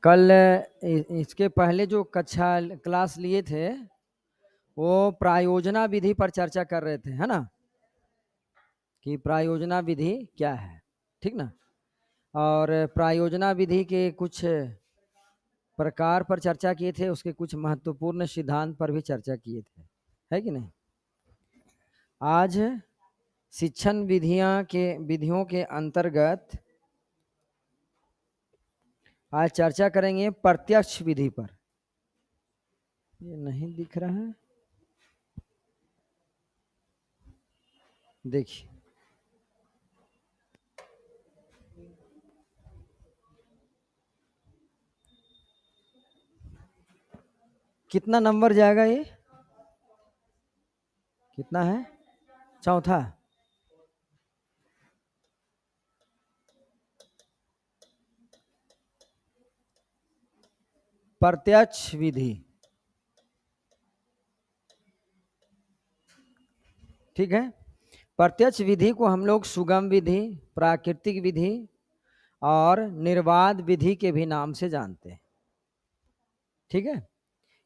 कल इसके पहले जो कक्षा क्लास लिए थे वो प्रायोजना विधि पर चर्चा कर रहे थे, है ना, कि प्रायोजना विधि क्या है, ठीक ना। और प्रायोजना विधि के कुछ प्रकार पर चर्चा किए थे, उसके कुछ महत्वपूर्ण सिद्धांत पर भी चर्चा किए थे, है कि नहीं। आज शिक्षण विधियों के अंतर्गत आज चर्चा करेंगे प्रत्यक्ष विधि पर। ये नहीं दिख रहा है, देखिए कितना नंबर जाएगा, ये कितना है, चौथा। प्रत्यक्ष विधि, ठीक है। प्रत्यक्ष विधि को हम लोग सुगम विधि, प्राकृतिक विधि और निर्वाध विधि के भी नाम से जानते हैं, ठीक है।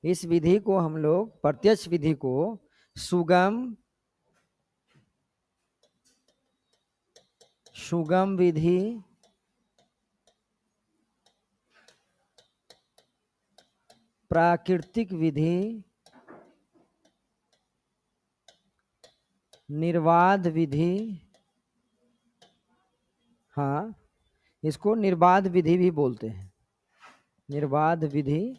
इस विधि को हम लोग प्रत्यक्ष विधि को सुगम विधि, प्राकृतिक विधि, निर्वाध विधि, हाँ, इसको निर्बाध विधि भी बोलते हैं, निर्बाध विधि।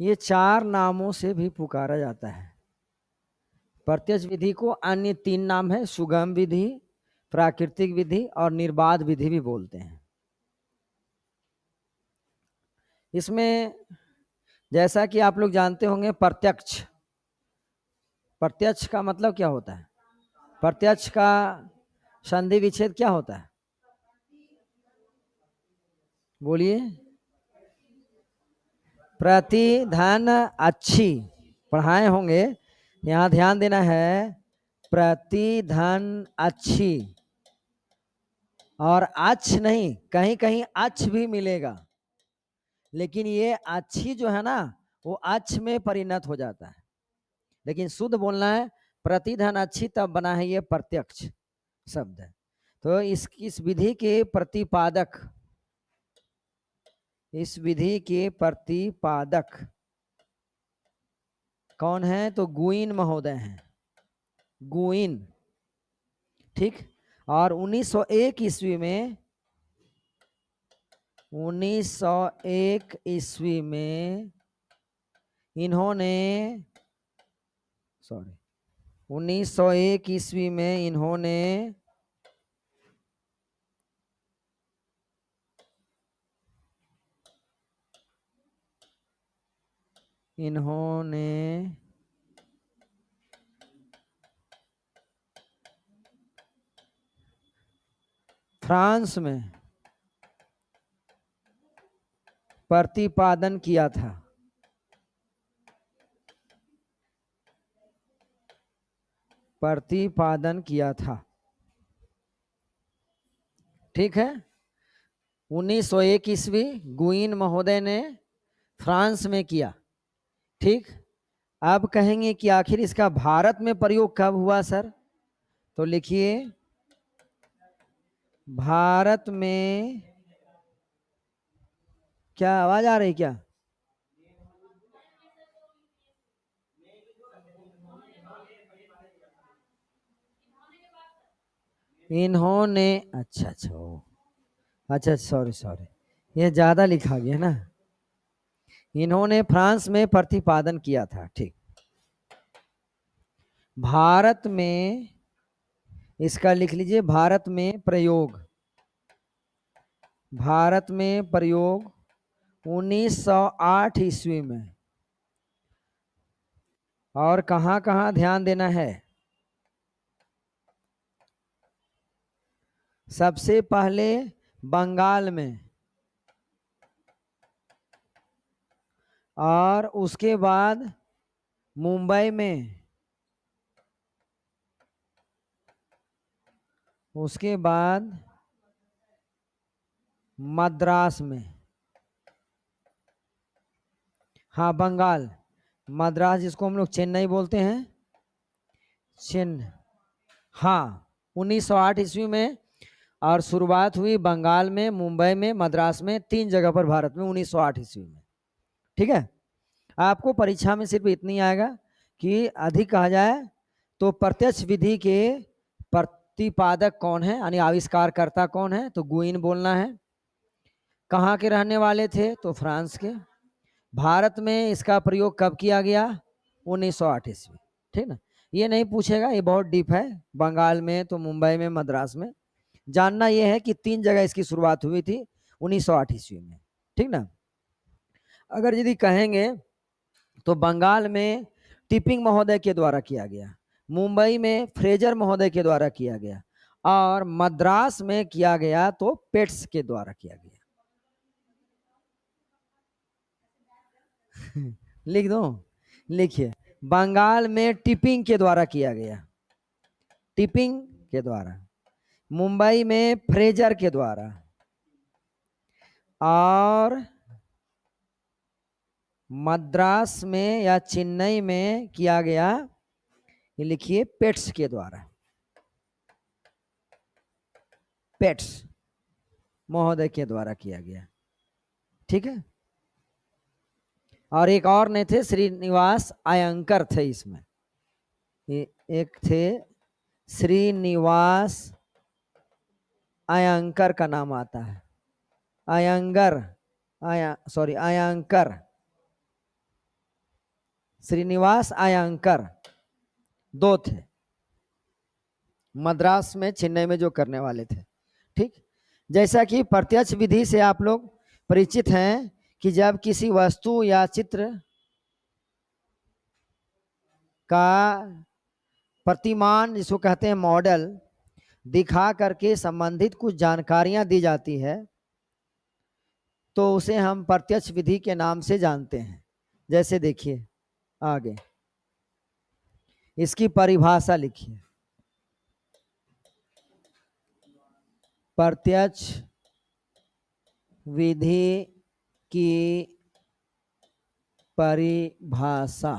ये 4 नामों से भी पुकारा जाता है। प्रत्यक्ष विधि को अन्य 3 नाम है, सुगम विधि, प्राकृतिक विधि और निर्बाध विधि भी बोलते हैं। इसमें जैसा कि आप लोग जानते होंगे, प्रत्यक्ष, प्रत्यक्ष का मतलब क्या होता है, प्रत्यक्ष का संधि विच्छेद क्या होता है, बोलिए। प्रति धन अच्छी, पढ़ाए होंगे, यहाँ ध्यान देना है। प्रति धन अच्छी, और अच्छ नहीं, कहीं कहीं अच्छ भी मिलेगा, लेकिन ये अच्छी जो है ना वो अच्छ में परिणत हो जाता है, लेकिन शुद्ध बोलना है प्रतिधन अच्छी, तब बना है ये प्रत्यक्ष शब्द। तो इस विधि के प्रतिपादक, इस विधि के प्रतिपादक कौन है, तो गुइन महोदय हैं, गुइन, ठीक। और 1901 ईस्वी में, 1901 ईस्वी में इन्होंने, सॉरी, 1901 ईस्वी में इन्होंने फ्रांस में प्रतिपादन किया था, प्रतिपादन किया था, ठीक है। 1901 ईस्वी गुइन महोदय ने फ्रांस में किया, ठीक। अब कहेंगे कि आखिर इसका भारत में प्रयोग कब हुआ सर, तो लिखिए भारत में, क्या आवाज आ रही क्या, इन्होंने, अच्छा अच्छा अच्छा, सॉरी सॉरी, ये ज्यादा लिखा गया ना, इन्होंने फ्रांस में प्रतिपादन किया था, ठीक। भारत में, इसका लिख लीजिए भारत में प्रयोग, भारत में प्रयोग 1908 ईस्वी में। और कहां कहां ध्यान देना है, सबसे पहले बंगाल में, और उसके बाद मुंबई में, उसके बाद मद्रास में, हाँ बंगाल, मद्रास जिसको हम लोग चेन्नई बोलते हैं, हाँ 1908 ईस्वी में, और शुरुआत हुई बंगाल में, मुंबई में, मद्रास में, 3 जगह पर भारत में 1908 ईस्वी में। ठीक है, आपको परीक्षा में सिर्फ इतनी आएगा कि अधिक कहा जाए तो प्रत्यक्ष विधि के प्रतिपादक कौन है, यानी आविष्कारकर्ता कौन है, तो गुइन बोलना है। कहाँ के रहने वाले थे, तो फ्रांस के। भारत में इसका प्रयोग कब किया गया, 1908 ईस्वी। ठीक ना, ये नहीं पूछेगा, ये बहुत डीप है। बंगाल में तो मुंबई में, मद्रास में। जानना यह है कि 3 जगह इसकी शुरुआत हुई थी 1908 ईस्वी में। ठीक ना, अगर यदि कहेंगे तो बंगाल में टिपिंग महोदय के द्वारा किया गया, मुंबई में फ्रेजर महोदय के द्वारा किया गया, और मद्रास में किया गया तो पेट्स के द्वारा किया गया। लिख दो, लिखिए, बंगाल में टिपिंग के द्वारा किया गया, टिपिंग के द्वारा, मुंबई में फ्रेजर के द्वारा, और मद्रास में या चेन्नई में किया गया, ये लिखिए, पेट्स के द्वारा, पेट्स महोदय के द्वारा किया गया। ठीक है, और एक और नहीं थे, श्रीनिवास अयंकर थे इसमें, एक थे श्रीनिवास अयंकर का नाम आता है, अयंगर, अयंकर, श्रीनिवास अयंकर, 2 थे मद्रास में, चेन्नई में जो करने वाले थे। ठीक, जैसा कि प्रत्यक्ष विधि से आप लोग परिचित हैं कि जब किसी वस्तु या चित्र का प्रतिमान, जिसको कहते हैं मॉडल, दिखा करके संबंधित कुछ जानकारियां दी जाती है, तो उसे हम प्रत्यक्ष विधि के नाम से जानते हैं। जैसे देखिए आगे, इसकी परिभाषा लिखिए, प्रत्यक्ष विधि की परिभाषा।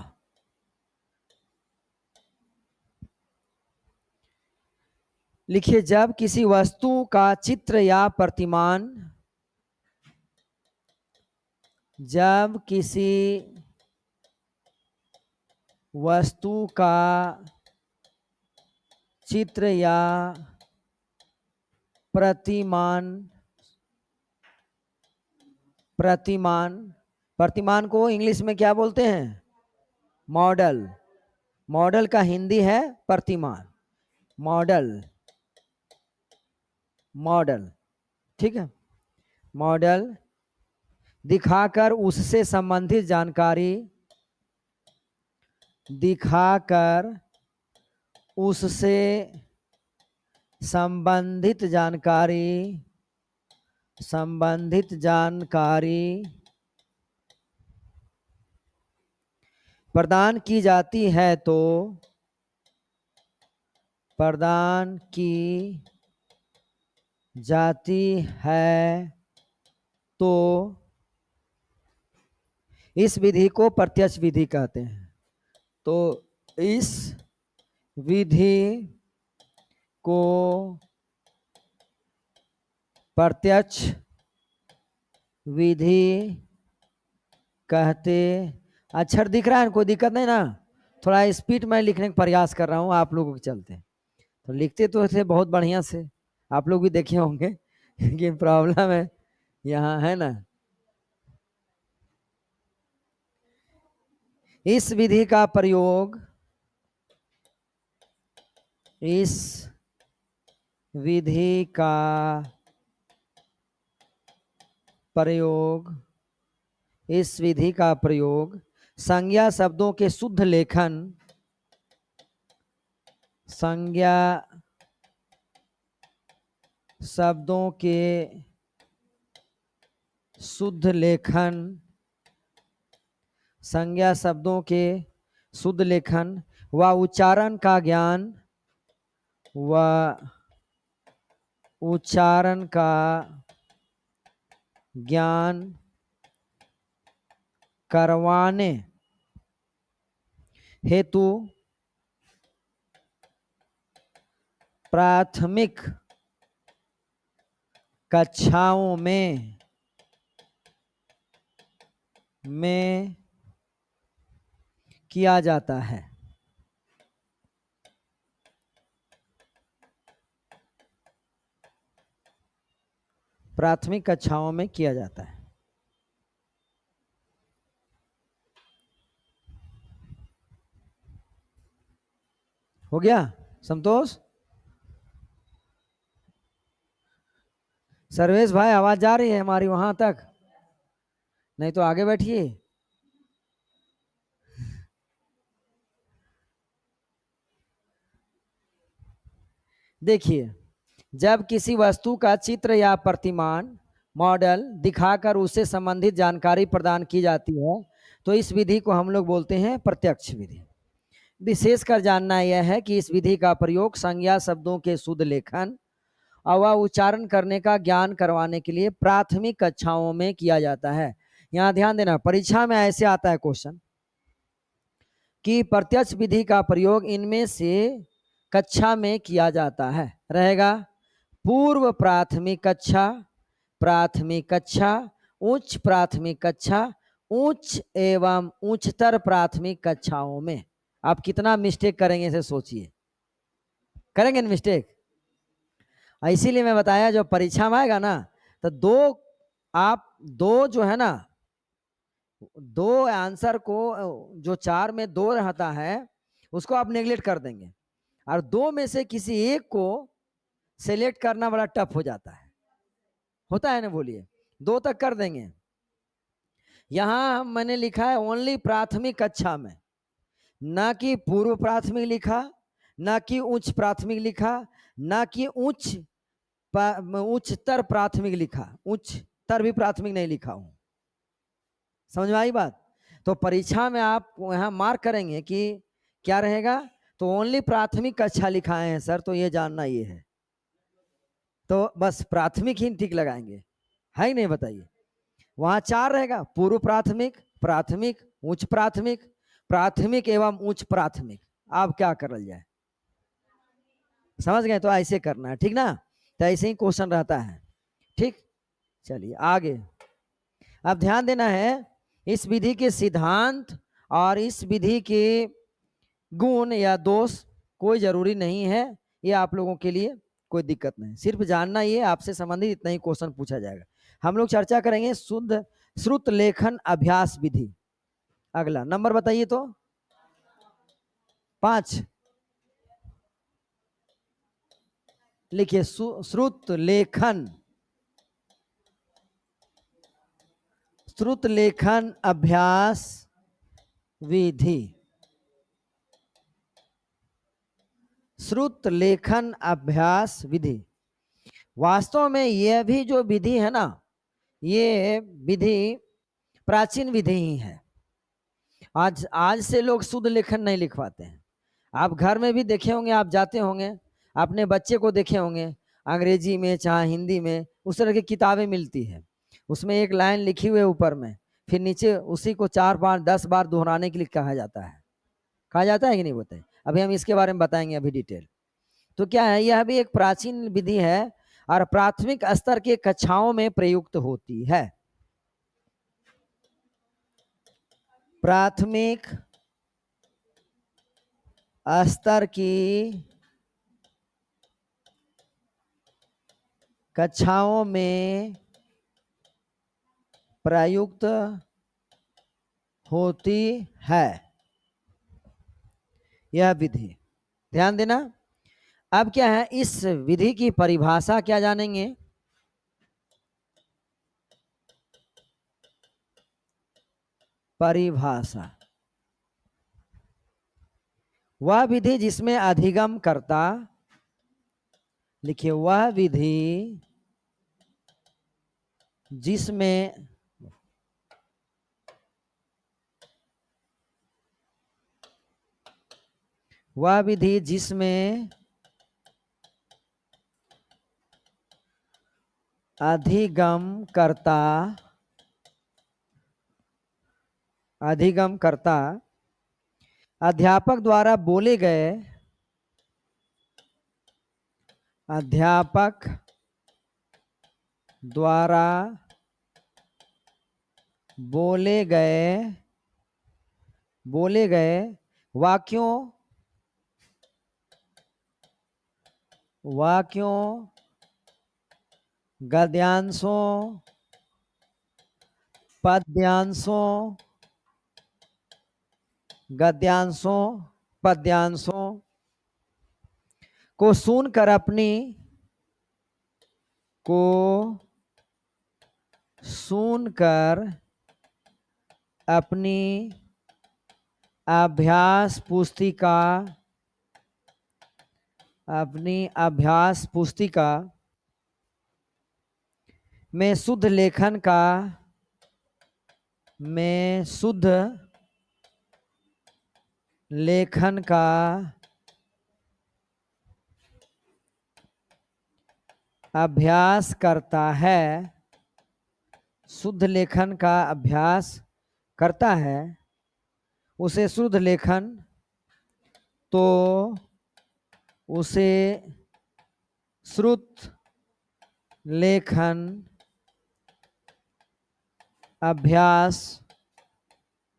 लिखिए, जब किसी वस्तु का चित्र या प्रतिमान, जब किसी वस्तु का चित्र या प्रतिमान को इंग्लिश में क्या बोलते हैं, मॉडल। मॉडल का हिंदी है प्रतिमान, मॉडल, मॉडल। ठीक है, मॉडल दिखाकर उससे संबंधित जानकारी, दिखाकर उससे संबंधित जानकारी प्रदान की जाती है, तो प्रदान की जाती है तो इस विधि को प्रत्यक्ष विधि कहते हैं। तो इस विधि को प्रत्यक्ष विधि कहते। अक्षर दिख रहा है, कोई दिक्कत नहीं ना, थोड़ा स्पीड में लिखने का प्रयास कर रहा हूँ आप लोगों के चलते। तो लिखते तो थे बहुत बढ़िया से, आप लोग भी देखे होंगे, लेकिन प्रॉब्लम है यहाँ, है ना। इस विधि का प्रयोग, इस विधि का प्रयोग, इस विधि का प्रयोग संज्ञा शब्दों के शुद्ध लेखन, संज्ञा शब्दों के शुद्ध लेखन, संज्ञा शब्दों के शुद्ध लेखन व उच्चारण का ज्ञान, व उच्चारण का ज्ञान करवाने हेतु प्राथमिक कक्षाओं में किया जाता है। प्राथमिक कक्षाओं में किया जाता है। हो गया संतोष? सर्वेश भाई आवाज जा रही है हमारी वहां तक? नहीं तो आगे बैठिए। देखिए, जब किसी वस्तु का चित्र या प्रतिमान मॉडल दिखाकर उससे संबंधित जानकारी प्रदान की जाती है तो इस विधि को हम लोग बोलते हैं प्रत्यक्ष विधि। विशेषकर जानना यह है कि इस विधि का प्रयोग संज्ञा शब्दों के शुद्ध लेखन और उच्चारण करने का ज्ञान करवाने के लिए प्राथमिक कक्षाओं में किया जाता है। यहाँ ध्यान देना, परीक्षा में ऐसे आता है क्वेश्चन कि प्रत्यक्ष विधि का प्रयोग इनमें से कक्षा में किया जाता है। रहेगा पूर्व प्राथमिक कक्षा, प्राथमिक कक्षा, उच्च प्राथमिक कक्षा, उच्च एवं उच्चतर प्राथमिक कक्षाओं में। आप कितना मिस्टेक करेंगे इसे सोचिए। करेंगे ना मिस्टेक? इसीलिए मैं बताया जो परीक्षा में आएगा ना तो दो जो है ना, दो आंसर को, जो चार में दो रहता है उसको आप नेगलेक्ट कर देंगे और दो में से किसी एक को सेलेक्ट करना बड़ा टफ हो जाता है। होता है ना? बोलिए, दो तक कर देंगे। यहां मैंने लिखा है ओनली प्राथमिक कक्षा में, ना कि पूर्व प्राथमिक लिखा, ना कि उच्च प्राथमिक लिखा, ना कि उच्चतर प्राथमिक लिखा। उच्चतर भी प्राथमिक नहीं लिखा हूं। समझ में आई बात? तो परीक्षा में आप यहां मार्क करेंगे कि क्या रहेगा, तो ओनली प्राथमिक कक्षा लिखाए हैं सर, तो ये जानना ये है, तो बस प्राथमिक ही टिक लगाएंगे, है ही नहीं? बताइए, वहां चार रहेगा, पूर्व प्राथमिक, प्राथमिक, उच्च प्राथमिक, प्राथमिक एवं उच्च प्राथमिक। आप क्या करल जाए? समझ गए? तो ऐसे करना है, ठीक ना? तो ऐसे ही क्वेश्चन रहता है, ठीक। चलिए आगे। अब ध्यान देना है, इस विधि के सिद्धांत और इस विधि के गुण या दोष कोई जरूरी नहीं है, ये आप लोगों के लिए कोई दिक्कत नहीं, सिर्फ जानना ये आपसे संबंधित इतना ही क्वेश्चन पूछा जाएगा। हम लोग चर्चा करेंगे शुद्ध श्रुत लेखन अभ्यास विधि। अगला नंबर बताइए तो, 5 लिखिए। श्रुत लेखन, श्रुत लेखन अभ्यास विधि। श्रुत लेखन अभ्यास विधि, वास्तव में यह भी जो विधि है ना, ये विधि प्राचीन विधि ही है। आज से लोग शुद्ध लेखन नहीं लिखवाते हैं। आप घर में भी देखे होंगे, आप जाते होंगे, अपने बच्चे को देखे होंगे, अंग्रेजी में चाहे हिंदी में उस तरह की किताबें मिलती है, उसमें एक लाइन लिखी हुई है ऊपर में, फिर नीचे उसी को 4 बार 10 बार दोहराने के लिए कहा जाता है। कहा जाता है कि नहीं? बताइए, अभी हम इसके बारे में बताएंगे अभी डिटेल। तो क्या है, यह भी एक प्राचीन विधि है और प्राथमिक स्तर के कक्षाओं में प्रयुक्त होती है। प्राथमिक स्तर की कक्षाओं में प्रयुक्त होती है यह विधि। ध्यान देना। अब क्या है, इस विधि की परिभाषा क्या जानेंगे? परिभाषा, वह विधि जिसमें अधिगम करता, लिखिए, वह विधि जिसमें वह विधि जिसमें अधिगमकर्ता अधिगमकर्ता अध्यापक द्वारा बोले गए अध्यापक द्वारा बोले गए वाक्यों गद्यांशों पद्यांशों को सुनकर अपनी अभ्यास पुस्तिका में शुद्ध लेखन का अभ्यास करता है, शुद्ध लेखन का अभ्यास करता है, उसे शुद्ध लेखन तो उसे श्रुत लेखन अभ्यास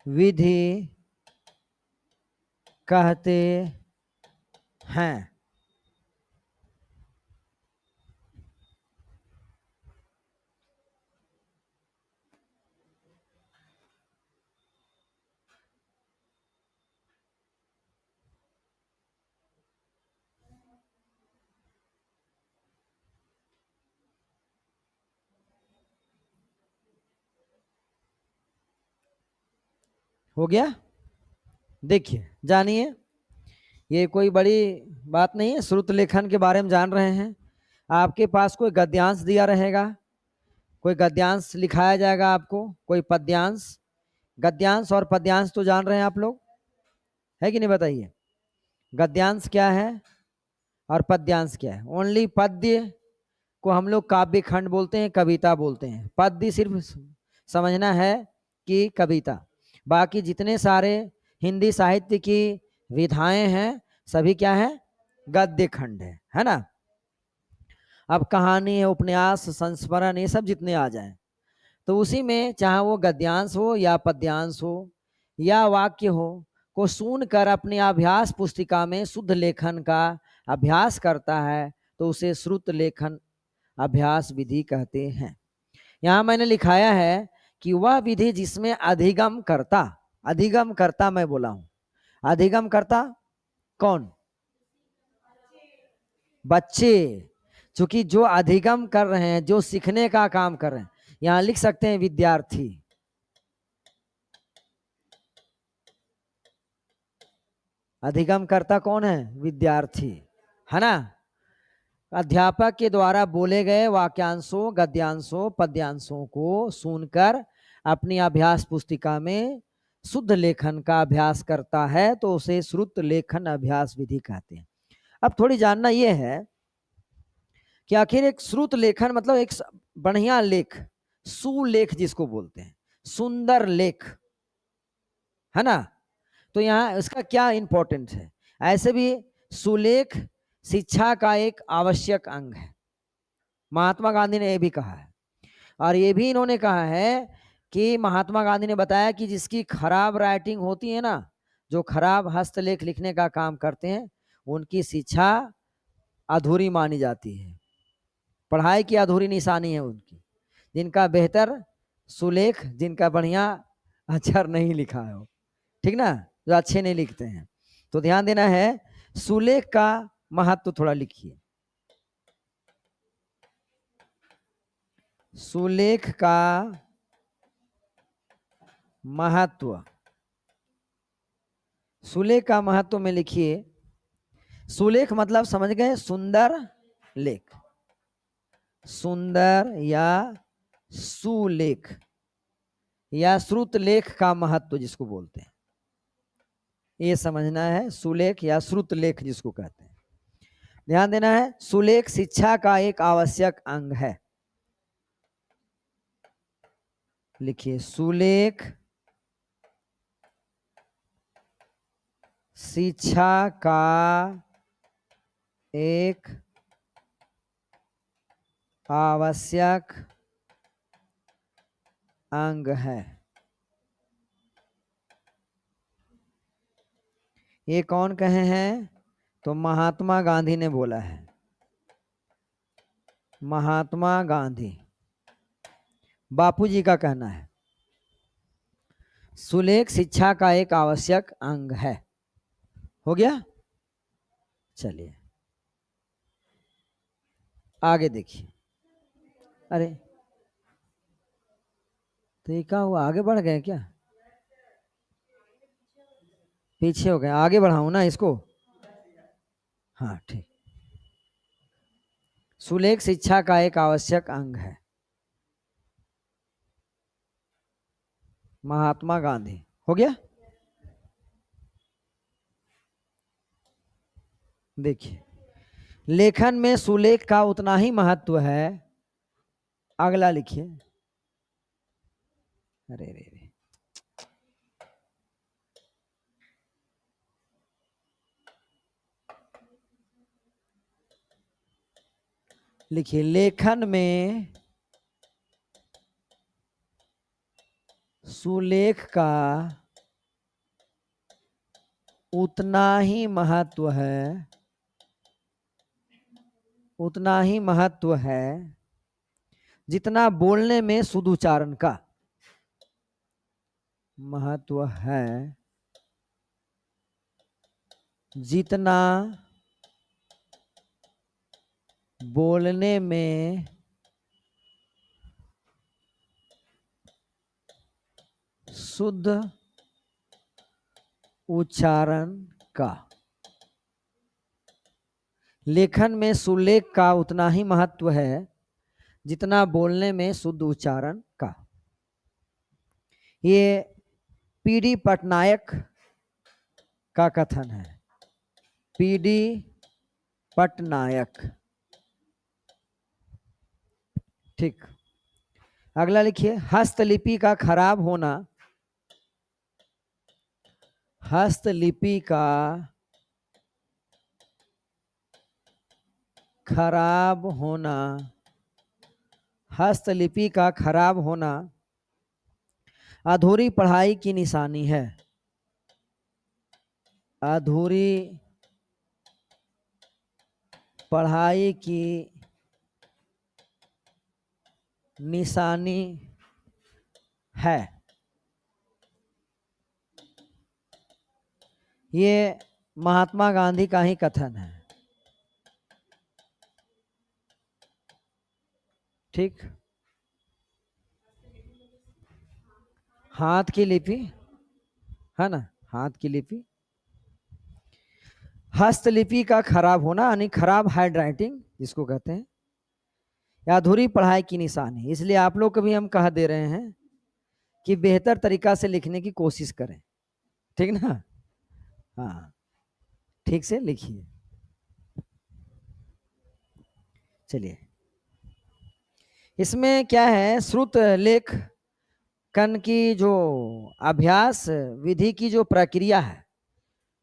विधि कहते हैं। हो गया? देखिए, जानिए, ये कोई बड़ी बात नहीं है। श्रुत लेखन के बारे में जान रहे हैं। आपके पास कोई गद्यांश दिया रहेगा, कोई गद्यांश लिखाया जाएगा आपको, कोई पद्यांश। गद्यांश और पद्यांश तो जान रहे हैं आप लोग, है कि नहीं? बताइए, गद्यांश क्या है और पद्यांश क्या है? ओनली पद्य को हम लोग काव्य खंड बोलते हैं, कविता बोलते हैं। पद्य सिर्फ समझना है कि कविता, बाकी जितने सारे हिंदी साहित्य की विधाएं हैं सभी क्या है? गद्य खंड है ना। अब कहानी है, उपन्यास, संस्मरण, ये सब जितने आ जाएं तो उसी में चाहे वो गद्यांश हो या पद्यांश हो या वाक्य हो, को सुनकर अपनी अभ्यास पुस्तिका में शुद्ध लेखन का अभ्यास करता है तो उसे श्रुत लेखन अभ्यास विधि कहते हैं। यहाँ मैंने लिखाया है कि वह विधि जिसमें अधिगम करता मैं बोला हूं। अधिगम करता कौन? बच्चे। क्योंकि जो अधिगम कर रहे हैं, जो सीखने का काम कर रहे हैं, यहां लिख सकते हैं विद्यार्थी। अधिगम करता कौन है? विद्यार्थी, है ना। अध्यापक के द्वारा बोले गए वाक्यांशों, गद्यांशों, पद्यांशों को सुनकर अपनी अभ्यास पुस्तिका में शुद्ध लेखन का अभ्यास करता है तो उसे श्रुत लेखन अभ्यास विधि कहते हैं। अब थोड़ी जानना यह है कि आखिर एक श्रुत लेखन मतलब एक बढ़िया लेख, सुलेख जिसको बोलते हैं, सुंदर लेख, है ना। तो यहाँ इसका क्या इंपॉर्टेंस है? ऐसे भी सुलेख शिक्षा का एक आवश्यक अंग है। महात्मा गांधी ने यह भी कहा है, और ये भी इन्होंने कहा है कि महात्मा गांधी ने बताया कि जिसकी खराब राइटिंग होती है ना, जो खराब हस्तलेख लिखने का काम करते हैं, उनकी शिक्षा अधूरी मानी जाती है, पढ़ाई की अधूरी निशानी है उनकी। जिनका बेहतर सुलेख, जिनका बढ़िया अक्षर नहीं लिखा है, ठीक ना, जो अच्छे नहीं लिखते हैं। तो ध्यान देना है, सुलेख का महत्व थोड़ा लिखिए। सुलेख का महत्व, सुलेख का महत्व में लिखिए। सुलेख मतलब समझ गए? सुंदर लेख, सुंदर या सुलेख या श्रुत लेख का महत्व जिसको बोलते हैं, ये समझना है। सुलेख या श्रुत लेख जिसको कहते हैं, ध्यान देना है। सुलेख शिक्षा का एक आवश्यक अंग है। लिखिए सुलेख शिक्षा का एक आवश्यक अंग है। ये कौन कहे हैं? तो महात्मा गांधी ने बोला है। महात्मा गांधी, बापूजी का कहना है सुलेख शिक्षा का एक आवश्यक अंग है। हो गया? चलिए आगे देखिए। अरे तो ये क्या हुआ, आगे बढ़ गए क्या? पीछे हो गए, आगे बढ़ाऊं ना इसको? हाँ ठीक। सुलेख शिक्षा का एक आवश्यक अंग है, महात्मा गांधी। हो गया? देखिए लेखन में सुलेख का उतना ही महत्व है। अगला लिखिए। अरे रे रे, लिखिए लेखन में सुलेख का उतना ही महत्व है, उतना ही महत्व है जितना बोलने में शुद्ध उच्चारण का महत्व है, जितना बोलने में शुद्ध उच्चारण का। लेखन में सुलेख का उतना ही महत्व है जितना बोलने में शुद्ध उच्चारण का। ये पीडी पटनायक का कथन है। पीडी पटनायक। ठीक। अगला लिखिए हस्तलिपि का खराब होना। हस्तलिपि का खराब होना, हस्तलिपि का खराब होना अधूरी पढ़ाई की निशानी है। अधूरी पढ़ाई की निशानी है। ये महात्मा गांधी का ही कथन है। ठीक। हाथ की लिपि है ना, हाथ की लिपि। हस्तलिपि का खराब होना यानी खराब हैंड राइटिंग जिसको कहते हैं, या अधूरी पढ़ाई की निशानी। इसलिए आप लोग को भी हम कह दे रहे हैं कि बेहतर तरीका से लिखने की कोशिश करें। ठीक ना? हाँ ठीक से लिखिए। चलिए इसमें क्या है, श्रुत लेख कन की जो अभ्यास विधि की जो प्रक्रिया है,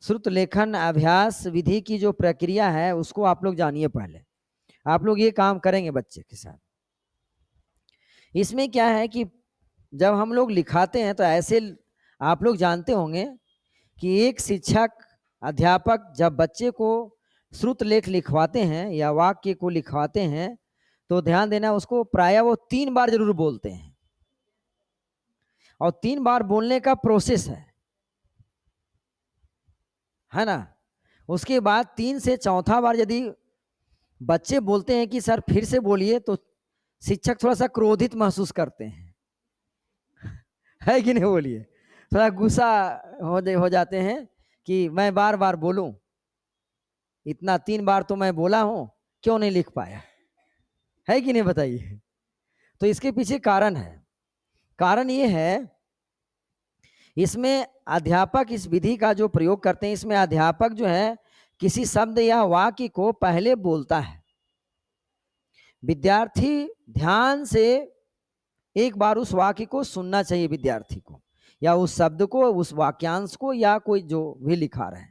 श्रुत लेखन अभ्यास विधि की जो प्रक्रिया है उसको आप लोग जानिए। पहले आप लोग ये काम करेंगे बच्चे के साथ। इसमें क्या है कि जब हम लोग लिखाते हैं तो ऐसे आप लोग जानते होंगे कि एक शिक्षक अध्यापक जब बच्चे को श्रुत लेख लिखवाते हैं या वाक्य को लिखवाते हैं तो ध्यान देना उसको प्रायः वो 3 बार जरूर बोलते हैं, और 3 बार बोलने का प्रोसेस है ना। उसके बाद 3 से चौथा बार यदि बच्चे बोलते हैं कि सर फिर से बोलिए तो शिक्षक थोड़ा सा क्रोधित महसूस करते हैं, है कि नहीं? बोलिए, थोड़ा गुस्सा हो जाते हैं कि मैं बार बार बोलूं, इतना 3 बार तो मैं बोला हूं, क्यों नहीं लिख पाया, है कि नहीं? बताइए। तो इसके पीछे कारण है। कारण ये है, इसमें अध्यापक इस विधि का जो प्रयोग करते हैं, इसमें अध्यापक जो है किसी शब्द या वाक्य को पहले बोलता है, विद्यार्थी ध्यान से एक बार उस वाक्य को सुनना चाहिए विद्यार्थी को, या उस शब्द को, उस वाक्यांश को, या कोई जो भी लिखा रहे।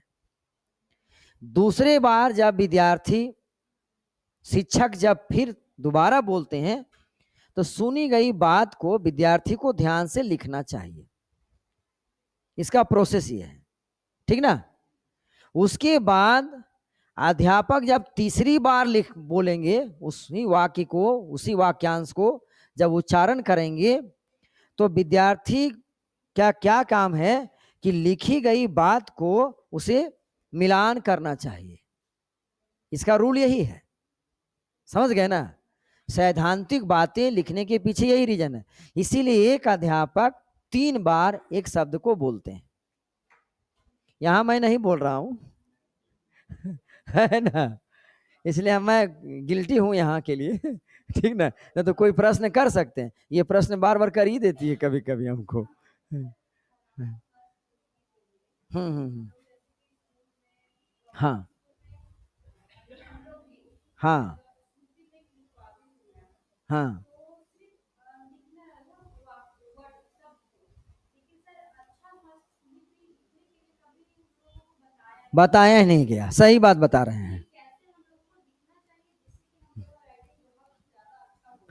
दूसरे बार जब विद्यार्थी शिक्षक जब फिर दोबारा बोलते हैं तो सुनी गई बात को विद्यार्थी को ध्यान से लिखना चाहिए। इसका प्रोसेस ये है, ठीक ना। उसके बाद अध्यापक जब तीसरी बार लिख बोलेंगे उसी वाक्य को, उसी वाक्यांश को जब उच्चारण करेंगे तो विद्यार्थी क्या क्या काम है कि लिखी गई बात को उसे मिलान करना चाहिए। इसका रूल यही है, समझ गए ना। सैद्धांतिक बातें लिखने के पीछे यही रीजन है। इसीलिए एक अध्यापक 3 बार एक शब्द को बोलते हैं। यहां मैं नहीं बोल रहा हूं है ना, इसलिए मैं गिल्टी हूं यहाँ के लिए ठीक ना। तो कोई प्रश्न कर सकते हैं, ये प्रश्न बार बार कर ही देती है कभी कभी हमको। हाँ हाँ हाँ, बताया ही नहीं गया, सही बात बता रहे हैं।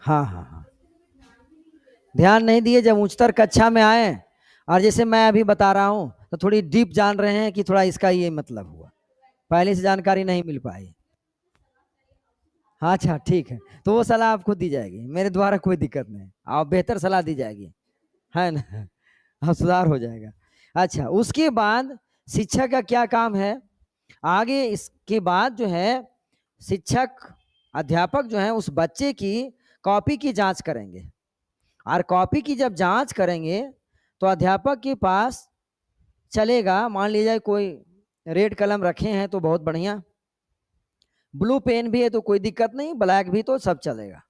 हाँ हाँ हाँ, ध्यान नहीं दिए। जब उच्चतर कक्षा में आए और जैसे मैं अभी बता रहा हूँ तो थोड़ी डीप जान रहे हैं कि थोड़ा इसका ये मतलब हुआ, पहले से जानकारी नहीं मिल पाई। हाँ अच्छा ठीक है, तो वो सलाह आपको दी जाएगी, मेरे द्वारा कोई दिक्कत नहीं, आप बेहतर सलाह दी जाएगी, है ना। हाँ, सुधार हो जाएगा। अच्छा, उसके बाद शिक्षक का क्या काम है आगे। इसके बाद जो है शिक्षक अध्यापक जो है उस बच्चे की कॉपी की जांच करेंगे, और कॉपी की जब जांच करेंगे तो अध्यापक के पास चलेगा, मान लीजिए कोई रेड कलम रखे हैं तो बहुत बढ़िया, ब्लू पेन भी है तो कोई दिक्कत नहीं, ब्लैक भी तो सब चलेगा,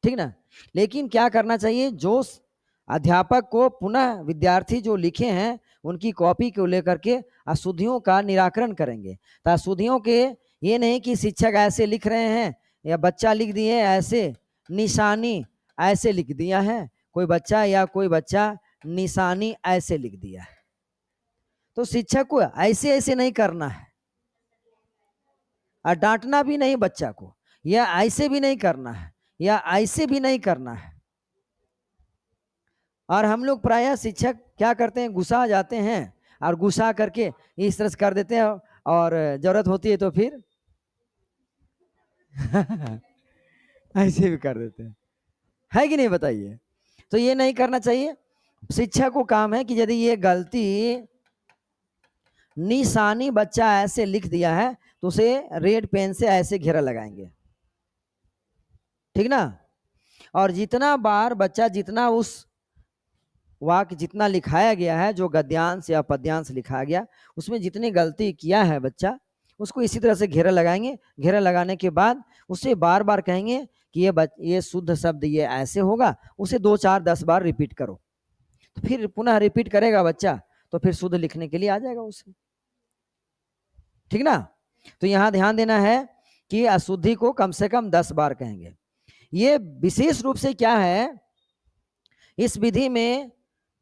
ठीक ना। लेकिन क्या करना चाहिए, जो अध्यापक को पुनः विद्यार्थी जो लिखे हैं उनकी कॉपी को लेकर के अशुद्धियों का निराकरण करेंगे। तो अशुद्धियों के ये नहीं कि शिक्षक ऐसे लिख रहे हैं या बच्चा लिख दिए ऐसे, निशानी ऐसे लिख दिया है कोई बच्चा, या कोई बच्चा निशानी ऐसे लिख दिया है, तो शिक्षक को ऐसे ऐसे नहीं करना है, और डांटना भी नहीं बच्चा को, या ऐसे भी नहीं करना है, या ऐसे भी नहीं करना है। और हम लोग प्रायः शिक्षक क्या करते हैं, गुस्सा जाते हैं और गुस्सा करके इस तरह से कर देते हैं, और जरूरत होती है तो फिर ऐसे भी कर देते हैं, है कि नहीं बताइए। तो ये नहीं करना चाहिए। शिक्षक को काम है कि यदि ये गलती निशानी बच्चा ऐसे लिख दिया है तो उसे रेड पेन से ऐसे घेरा लगाएंगे, ठीक ना। और जितना बार बच्चा, जितना उस वाक्य जितना लिखाया गया है, जो गद्यांश या पद्यांश लिखा गया उसमें जितनी गलती किया है बच्चा, उसको इसी तरह से घेरा लगाएंगे। घेरा लगाने के बाद उसे बार बार कहेंगे कि ये शुद्ध शब्द ये ऐसे होगा, उसे 2 4 10 बार रिपीट करो, तो फिर पुनः रिपीट करेगा बच्चा तो फिर शुद्ध लिखने के लिए आ जाएगा उसे, ठीक ना। तो यहाँ ध्यान देना है कि अशुद्धि को कम से कम 10 बार कहेंगे। ये विशेष रूप से क्या है, इस विधि में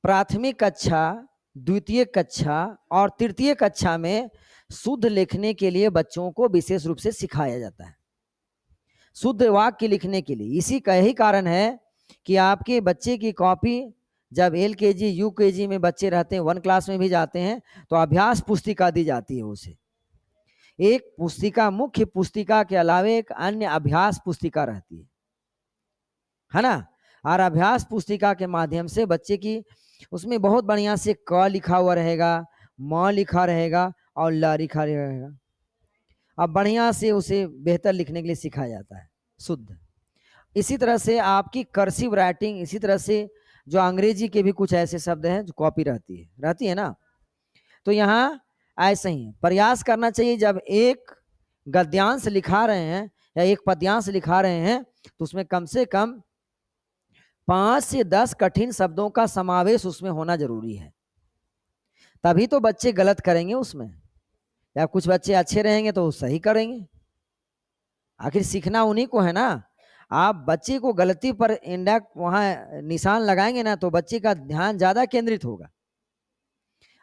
प्राथमिक कक्षा, द्वितीय कक्षा और तृतीय कक्षा में शुद्ध लिखने के लिए बच्चों को विशेष रूप से सिखाया जाता है, शुद्ध वाक्य लिखने के लिए। इसी का यही कारण है कि आपके बच्चे की कॉपी जब LKG UKG में बच्चे रहते हैं, 1 क्लास में भी जाते हैं, तो अभ्यास पुस्तिका दी जाती है उसे। एक पुस्तिका, मुख्य पुस्तिका के अलावे एक अन्य अभ्यास पुस्तिका रहती है ना। और अभ्यास पुस्तिका के माध्यम से बच्चे की उसमें बहुत बढ़िया से क लिखा हुआ रहेगा, म लिखा रहेगा और ल लिखा रहेगा। अब बढ़िया से उसे बेहतर लिखने के लिए सिखाया जाता है शुद्ध। इसी तरह से आपकी कर्सिव राइटिंग, इसी तरह से जो अंग्रेजी के भी कुछ ऐसे शब्द हैं जो कॉपी रहती है ना। तो यहाँ ऐसे ही प्रयास करना चाहिए, जब एक गद्यांश लिखा रहे हैं या एक पद्यांश लिखा रहे हैं तो उसमें कम से कम 5 से 10 कठिन शब्दों का समावेश उसमें होना जरूरी है, तभी तो बच्चे गलत करेंगे उसमें, या कुछ बच्चे अच्छे रहेंगे तो सही करेंगे। आखिर सीखना उन्हीं को है ना। आप बच्चे को गलती पर इंडेक्ट वहां निशान लगाएंगे ना तो बच्चे का ध्यान ज्यादा केंद्रित होगा।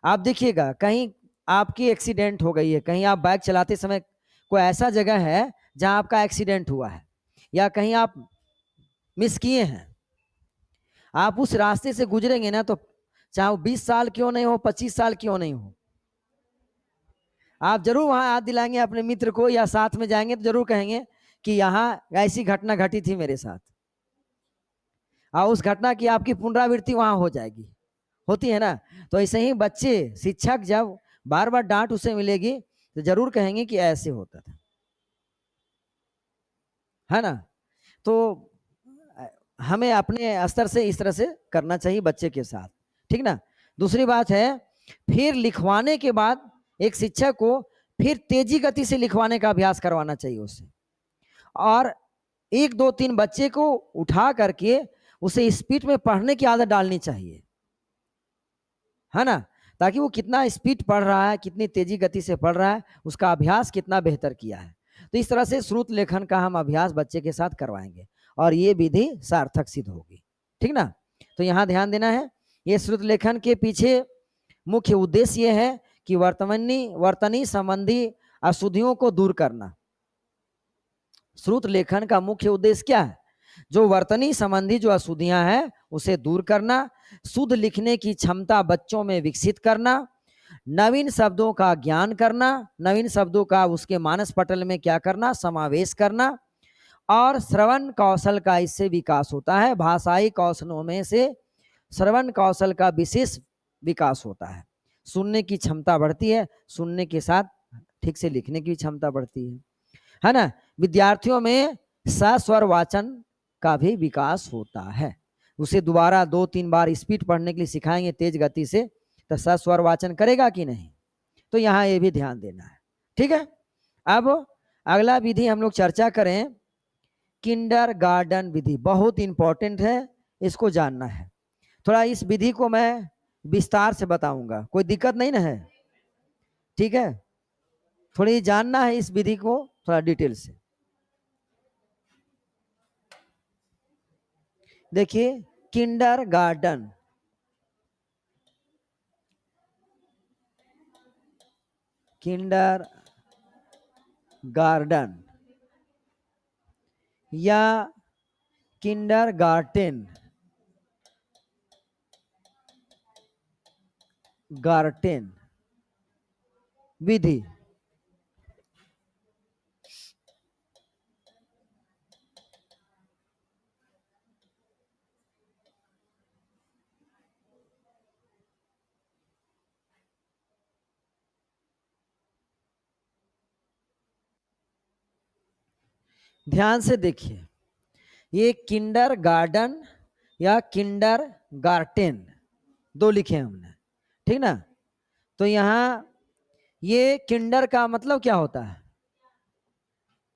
आप देखिएगा कहीं आपकी एक्सीडेंट हो गई है, कहीं आप बाइक चलाते समय कोई ऐसा जगह है जहां आपका एक्सीडेंट हुआ है या कहीं आप मिस किए हैं, आप उस रास्ते से गुजरेंगे ना तो चाहे वो 20 साल क्यों नहीं हो, 25 साल क्यों नहीं हो, आप जरूर वहां याद दिलाएंगे अपने मित्र को या साथ में जाएंगे तो जरूर कहेंगे कि यहाँ ऐसी घटना घटी थी मेरे साथ, और उस घटना की आपकी पुनरावृत्ति वहां हो जाएगी, होती है ना। तो ऐसे ही बच्चे शिक्षक जब बार बार डांट उसे मिलेगी तो जरूर कहेंगे कि ऐसे होता था, है ना। तो हमें अपने स्तर से इस तरह से करना चाहिए बच्चे के साथ, ठीक ना। दूसरी बात है, फिर लिखवाने के बाद एक शिक्षक को फिर तेजी गति से लिखवाने का अभ्यास करवाना चाहिए उससे, और 1 2 3 बच्चे को उठा करके उसे स्पीड में पढ़ने की आदत डालनी चाहिए, है ना, ताकि वो कितना स्पीड पढ़ रहा है, कितनी तेजी गति से पढ़ रहा है, उसका अभ्यास कितना बेहतर किया है। तो इस तरह से श्रुत लेखन का हम अभ्यास बच्चे के साथ करवाएंगे और ये विधि सार्थक सिद्ध होगी, ठीक ना। तो यहाँ ध्यान देना है, ये श्रुत लेखन के पीछे मुख्य उद्देश्य ये है कि वर्तनी संबंधी अशुद्धियों को दूर करना। श्रुत लेखन का मुख्य उद्देश्य क्या है? जो वर्तनी संबंधी जो अशुद्धियां हैं उसे दूर करना, शुद्ध लिखने की क्षमता बच्चों में विकसित करना, नवीन शब्दों का ज्ञान करना, नवीन शब्दों का उसके मानस पटल में क्या करना, समावेश करना, और श्रवण कौशल का इससे विकास होता है। भाषाई कौशलों में से श्रवण कौशल का विशेष विकास होता है, सुनने की क्षमता बढ़ती है, सुनने के साथ ठीक से लिखने की क्षमता बढ़ती है ना। विद्यार्थियों में सस्वर वाचन का भी विकास होता है, उसे दोबारा 2 3 बार स्पीड पढ़ने के लिए सिखाएंगे तेज गति से तो सस्वर वाचन करेगा कि नहीं, तो यहाँ ये भी ध्यान देना है, ठीक है। अब अगला विधि हम लोग चर्चा करें, किंडरगार्टन विधि, बहुत इंपॉर्टेंट है, इसको जानना है। थोड़ा इस विधि को मैं विस्तार से बताऊंगा, कोई दिक्कत नहीं ना है, ठीक है। थोड़ी जानना है इस विधि को थोड़ा डिटेल से। देखिए किंडरगार्टन, किंडरगार्टन या किंडरगार्टन, गार्टेन विधि ध्यान से देखिए, ये किंडरगार्टन या किंडरगार्टन दो लिखे हमने, ठीक ना। तो यहाँ ये किंडर का मतलब क्या होता है?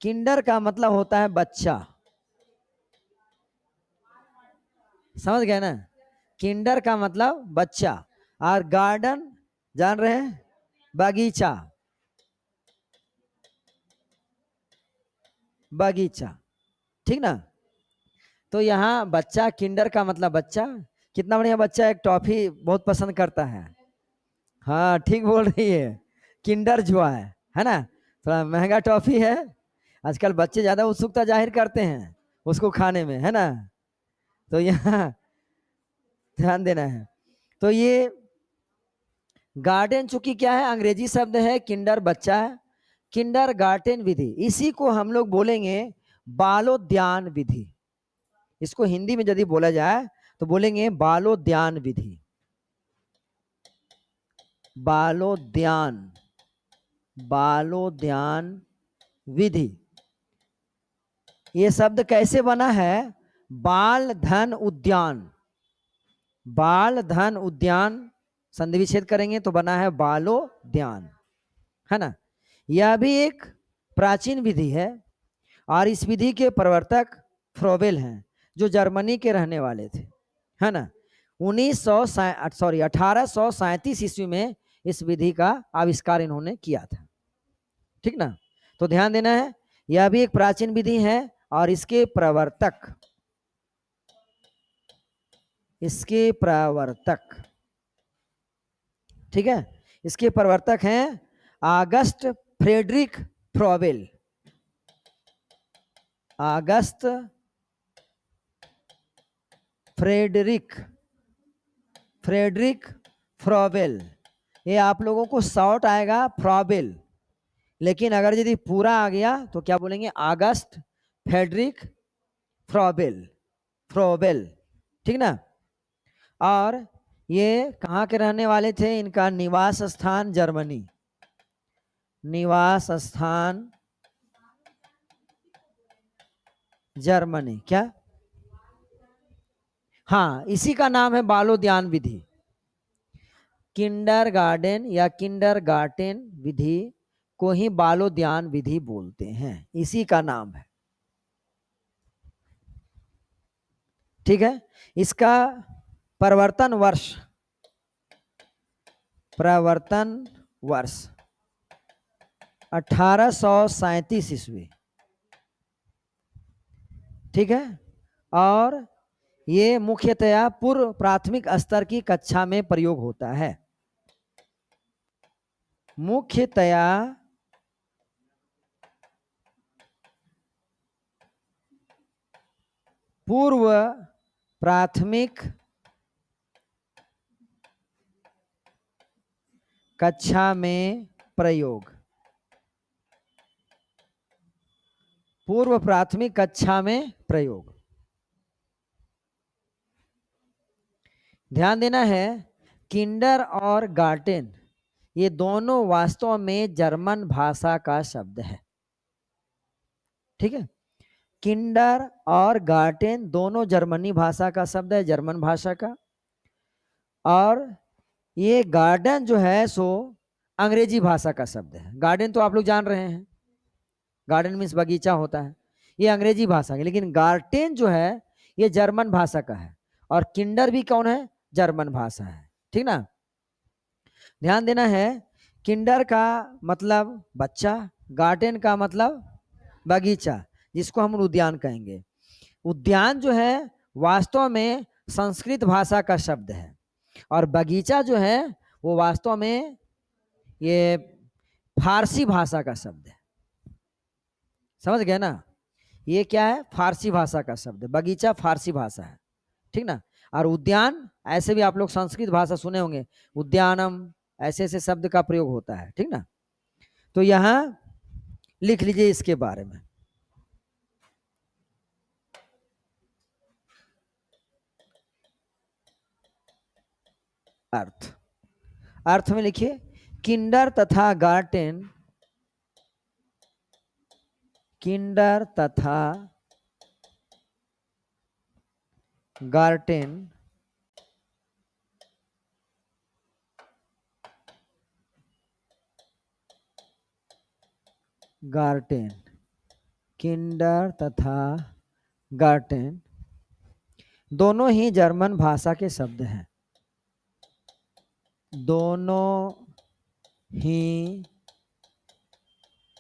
किंडर का मतलब होता है बच्चा, समझ गए ना। किंडर का मतलब बच्चा, और गार्डन जान रहे हैं, बगीचा, बगीचा, ठीक ना। तो यहाँ बच्चा, किंडर का मतलब बच्चा, कितना बढ़िया बच्चा एक टॉफी बहुत पसंद करता है, हाँ ठीक बोल रही है, किंडर जो है ना, थोड़ा महंगा टॉफी है, आजकल बच्चे ज्यादा उत्सुकता जाहिर करते हैं उसको खाने में, है ना। तो यहाँ ध्यान देना है। तो ये गार्डन चूंकि क्या है, अंग्रेजी शब्द है, किंडर बच्चा है, किंडर गार्डन विधि, इसी को हम लोग बोलेंगे बालोद्यान विधि। इसको हिंदी में यदि बोला जाए तो बोलेंगे बालोद्यान विधि, बालोद्यान, बालोद्यान विधि। ये शब्द कैसे बना है? बाल धन उद्यान, बाल धन उद्यान संधि विच्छेद करेंगे तो बना है बालोद्यान, है ना। यह भी एक प्राचीन विधि है और इस विधि के प्रवर्तक फ्रोबेल हैं जो जर्मनी के रहने वाले थे, है ना। 1837 ईस्वी में इस विधि का आविष्कार इन्होंने किया था, ठीक ना। तो ध्यान देना है, यह भी एक प्राचीन विधि है और इसके प्रवर्तक, ठीक है, इसके प्रवर्तक हैं August Friedrich Froebel. August Friedrich Froebel. ये आप लोगों को शॉर्ट आएगा फ्रॉबेल, लेकिन अगर यदि पूरा आ गया तो क्या बोलेंगे, ऑगस्ट फ्रेडरिक फ्रॉबेल, ठीक ना। और ये कहाँ के रहने वाले थे, इनका निवास स्थान जर्मनी, निवास स्थान जर्मनी। क्या, हाँ, इसी का नाम है बालोद्यान विधि। किंडरगार्टन या किंडरगार्टन विधि को ही बालोद्यान विधि बोलते हैं, इसी का नाम है, ठीक है। इसका प्रवर्तन वर्ष 1837 ईस्वी, ठीक है। और ये मुख्यतया पूर्व प्राथमिक स्तर की कक्षा में प्रयोग होता है, मुख्यतया पूर्व प्राथमिक कक्षा में प्रयोग, पूर्व प्राथमिक कक्षा में प्रयोग। ध्यान देना है, किंडर और गार्टेन ये दोनों वास्तव में जर्मन भाषा का शब्द है, ठीक है। किंडर और गार्टेन दोनों जर्मनी भाषा का शब्द है, जर्मन भाषा का। और ये गार्डन जो है सो अंग्रेजी भाषा का शब्द है। गार्डन तो आप लोग जान रहे हैं, गार्डन मीन्स बगीचा होता है, ये अंग्रेजी भाषा का। लेकिन गार्टेन जो है ये जर्मन भाषा का है, और किंडर भी कौन है, जर्मन भाषा है, ठीक ना। ध्यान देना है, किंडर का मतलब बच्चा, गार्डन का मतलब बगीचा, जिसको हम उद्यान कहेंगे। उद्यान जो है वास्तव में संस्कृत भाषा का शब्द है, और बगीचा जो है वो वास्तव में ये फारसी भाषा का शब्द है, समझ गए ना। ये क्या है, फारसी भाषा का शब्द है, बगीचा फारसी भाषा है, ठीक ना। और उद्यान ऐसे भी आप लोग संस्कृत भाषा सुने होंगे, उद्यानम, ऐसे ऐसे शब्द का प्रयोग होता है, ठीक ना। तो यहां लिख लीजिए इसके बारे में, अर्थ में लिखिए, किंडर तथा गार्टेन, किंडर तथा गार्टेन किंडर तथा गार्टेन दोनों ही जर्मन भाषा के शब्द हैं, दोनों ही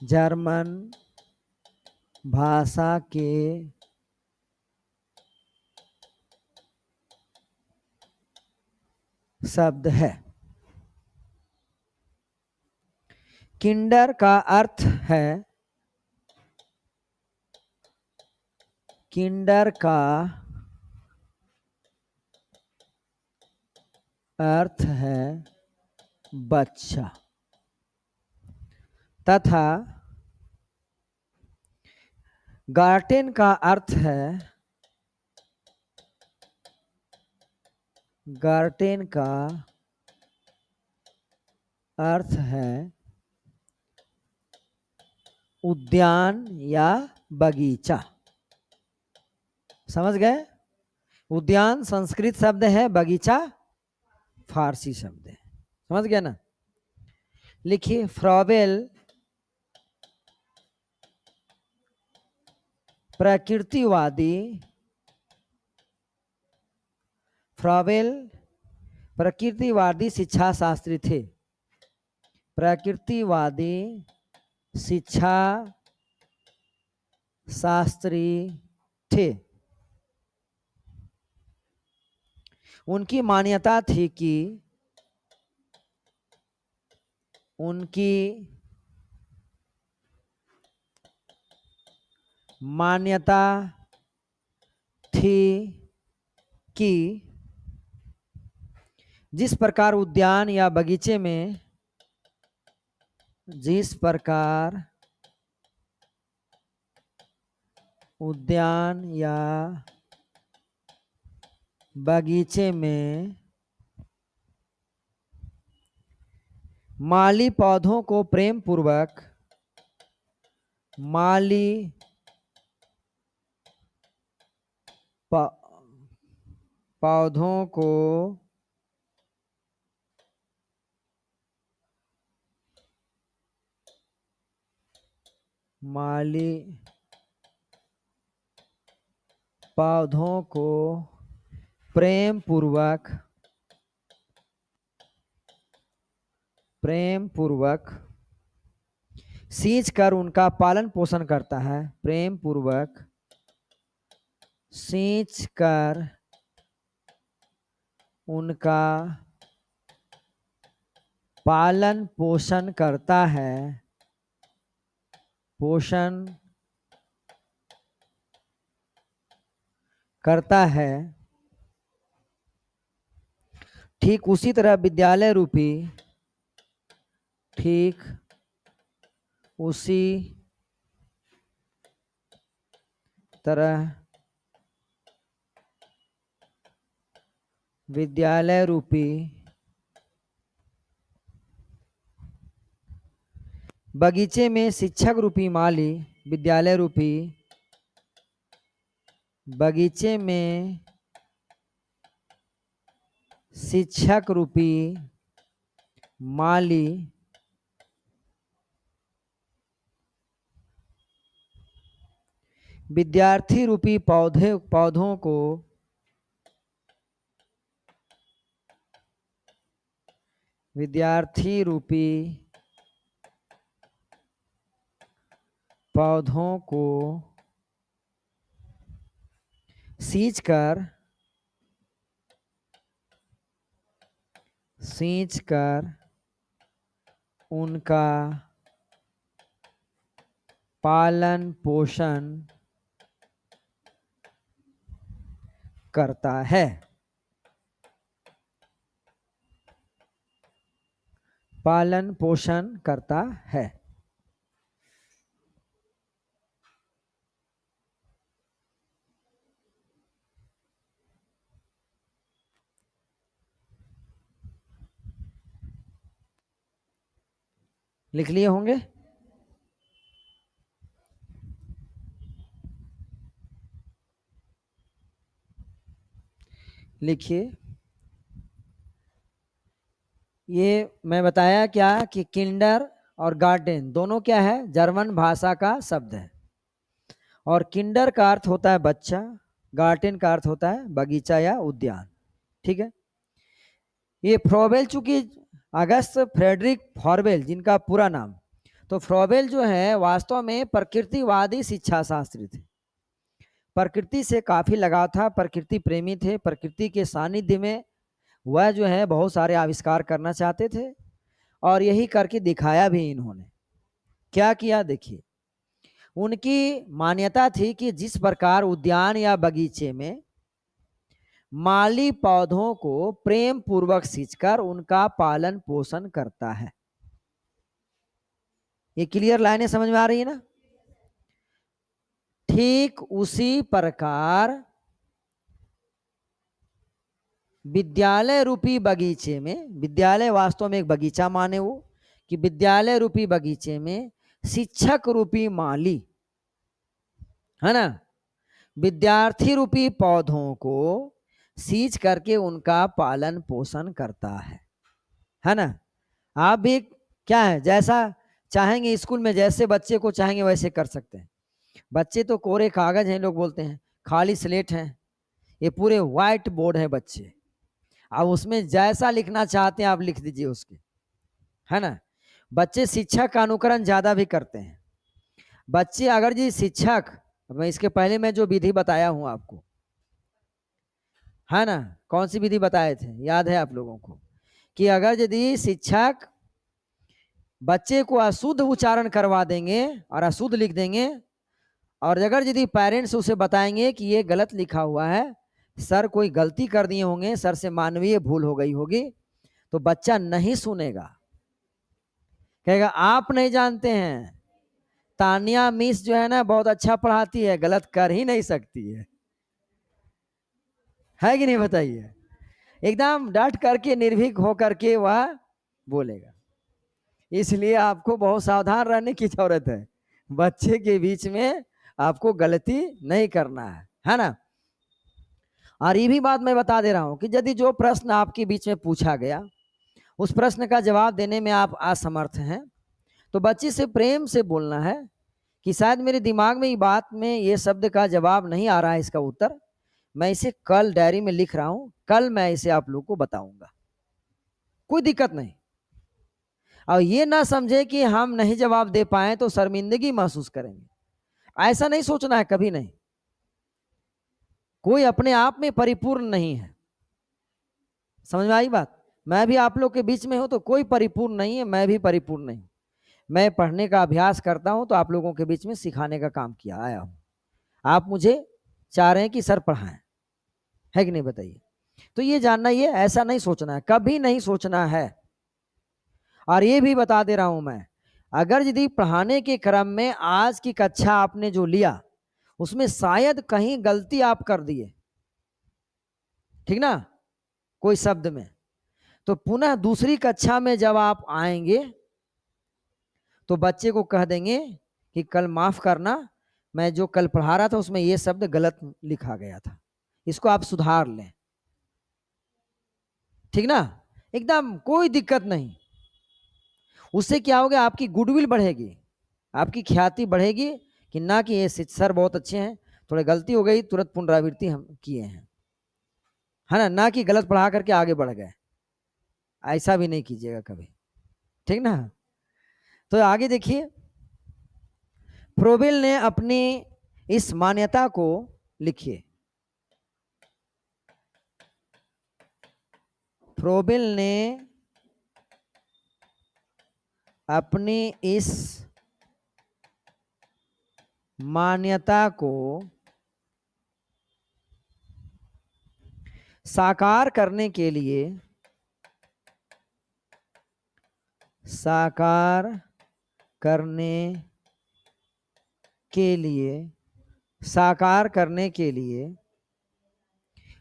जर्मन भाषा के शब्द है। किंडर का अर्थ है, किंडर का अर्थ है बच्चा, तथा गार्टेन का अर्थ है, गार्टेन का अर्थ है उद्यान या बगीचा। समझ गए, उद्यान संस्कृत शब्द है, बगीचा फारसी शब्द है, समझ गया ना। लिखिए, फ्रॉबेल प्रकृतिवादी, फ्रॉबेल प्रकृतिवादी शिक्षा शास्त्री थे, प्रकृतिवादी शिक्षा शास्त्री थे। उनकी मान्यता थी कि उनकी मान्यता थी कि जिस प्रकार उद्यान या बगीचे में जिस प्रकार उद्यान या बगीचे में माली पौधों को प्रेम पूर्वक पौधों को माली पौधों को प्रेम पूर्वक सींच कर उनका पालन पोषण करता है। प्रेम पूर्वक सींच कर उनका पालन पोषण करता है। पोषण करता है। ठीक उसी तरह विद्यालय रूपी ठीक उसी तरह विद्यालय रूपी बगीचे में शिक्षक रूपी माली विद्यालय रूपी बगीचे में शिक्षक रूपी माली विद्यार्थी रूपी पौधों को विद्यार्थी रूपी पौधों को सींच कर उनका पालन पोषण करता है। पालन पोषण करता है। लिख लिए होंगे। लिखिए। ये मैं बताया क्या कि किंडर और गार्डन दोनों क्या है, जर्मन भाषा का शब्द है। और किंडर का अर्थ होता है बच्चा, गार्डन का अर्थ होता है बगीचा या उद्यान। ठीक है। ये फ्रॉबेल, चूंकि अगस्त फ्रेडरिक फ्रॉबेल जिनका पूरा नाम, तो फ्रॉबेल जो है वास्तव में प्रकृतिवादी शिक्षा शास्त्री थे। प्रकृति से काफी लगाव था, प्रकृति प्रेमी थे। प्रकृति के सानिध्य में वह जो है बहुत सारे आविष्कार करना चाहते थे और यही करके दिखाया भी इन्होंने। क्या किया देखिए। उनकी मान्यता थी कि जिस प्रकार उद्यान या बगीचे में माली पौधों को प्रेम पूर्वक सींचकर उनका पालन पोषण करता है। ये क्लियर लाइनें समझ में आ रही है ना। ठीक उसी प्रकार विद्यालय रूपी बगीचे में, विद्यालय वास्तव में एक बगीचा माने वो, कि विद्यालय रूपी बगीचे में शिक्षक रूपी माली है ना विद्यार्थी रूपी पौधों को सींच करके उनका पालन पोषण करता है ना। आप भी क्या है, जैसा चाहेंगे स्कूल में, जैसे बच्चे को चाहेंगे वैसे कर सकते हैं। बच्चे तो कोरे कागज हैं, लोग बोलते हैं खाली स्लेट हैं, ये पूरे व्हाइट बोर्ड है बच्चे। अब उसमें जैसा लिखना चाहते हैं आप लिख दीजिए उसके, है ना। बच्चे शिक्षक का अनुकरण ज्यादा भी करते हैं। बच्चे अगर जी शिक्षक मैं इसके पहले मैं जो विधि बताया हूं आपको, है ना, कौन सी विधि बताए थे, याद है आप लोगों को, कि अगर यदि शिक्षक बच्चे को अशुद्ध उच्चारण करवा देंगे और अशुद्ध लिख देंगे, और अगर यदि पेरेंट्स उसे बताएंगे कि ये गलत लिखा हुआ है, सर कोई गलती कर दिए होंगे, सर से मानवीय भूल हो गई होगी, तो बच्चा नहीं सुनेगा, कहेगा आप नहीं जानते हैं, तानिया मिस जो है ना बहुत अच्छा पढ़ाती है, गलत कर ही नहीं सकती है कि नहीं, बताइए। एकदम डट करके निर्भीक होकर के वह बोलेगा। इसलिए आपको बहुत सावधान रहने की जरूरत है, बच्चे के बीच में आपको गलती नहीं करना है ना। और ये भी बात मैं बता दे रहा हूं कि यदि जो प्रश्न आपके बीच में पूछा गया, उस प्रश्न का जवाब देने में आप असमर्थ हैं, तो बच्चे से प्रेम से बोलना है कि शायद मेरे दिमाग में ये बात में ये शब्द का जवाब नहीं आ रहा है, इसका उत्तर मैं इसे कल डायरी में लिख रहा हूं, कल मैं इसे आप लोग को बताऊंगा, कोई दिक्कत नहीं। और ये ना समझे कि हम नहीं जवाब दे पाए तो शर्मिंदगी महसूस करेंगे, ऐसा नहीं सोचना है कभी नहीं। कोई अपने आप में परिपूर्ण नहीं है, समझ में आई बात। मैं भी आप लोग के बीच में हूं तो कोई परिपूर्ण नहीं है, मैं भी परिपूर्ण नहीं। मैं पढ़ने का अभ्यास करता हूं तो आप लोगों के बीच में सिखाने का काम किया आया हूं। आप मुझे चाह रहे हैं कि सर पढ़ाएं, है कि नहीं, बताइए। तो ये जानना, ये ऐसा नहीं सोचना है, कभी नहीं सोचना है। और ये भी बता दे रहा हूं मैं, अगर यदि पढ़ाने के क्रम में आज की कक्षा आपने जो लिया उसमें शायद कहीं गलती आप कर दिए, ठीक ना, कोई शब्द में, तो पुनः दूसरी कक्षा में जब आप आएंगे तो बच्चे को कह देंगे कि कल माफ करना, मैं जो कल पढ़ा रहा था उसमें ये शब्द गलत लिखा गया था, इसको आप सुधार लें, ठीक ना, एकदम कोई दिक्कत नहीं। उससे क्या होगा, आपकी गुडविल बढ़ेगी, आपकी ख्याति बढ़ेगी कि ना कि ये सर बहुत अच्छे हैं, थोड़ी गलती हो गई तुरंत पुनरावृत्ति हम किए हैं, है ना, ना कि गलत पढ़ा करके आगे बढ़ गए, ऐसा भी नहीं कीजिएगा कभी, ठीक ना। तो आगे देखिए, फ्रोबेल ने अपनी इस मान्यता को, लिखिए, फ्रोबेल ने अपनी इस मान्यता को साकार करने के लिए, साकार करने के लिए, साकार करने के लिए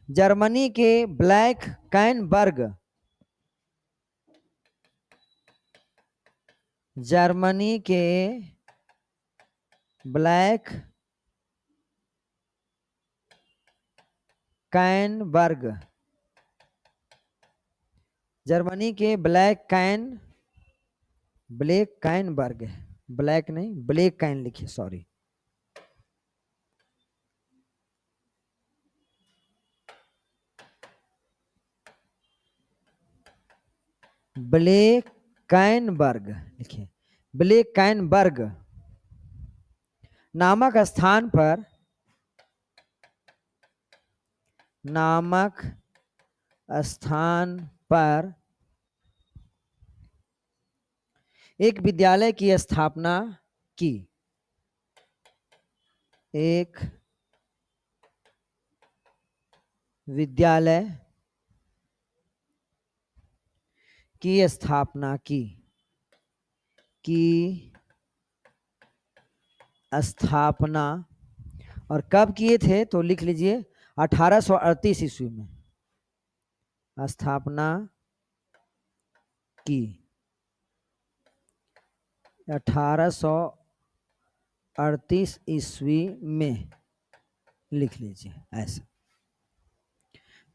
जर्मनी के ब्लैक कैनबर्ग, जर्मनी के ब्लैक कैनबर्ग, जर्मनी के ब्लैक कैनबर्ग, ब्लैक नहीं ब्लैक कैन लिखिए, सॉरी, ब्लैक कैनबर्ग लिखिए, ब्लैक कैनबर्ग नामक स्थान पर, नामक स्थान पर एक विद्यालय की स्थापना की, एक विद्यालय की स्थापना की स्थापना, और कब किए थे तो लिख लीजिए 1838 ईस्वी में स्थापना की, 1838 ईस्वी में लिख लीजिए ऐसा।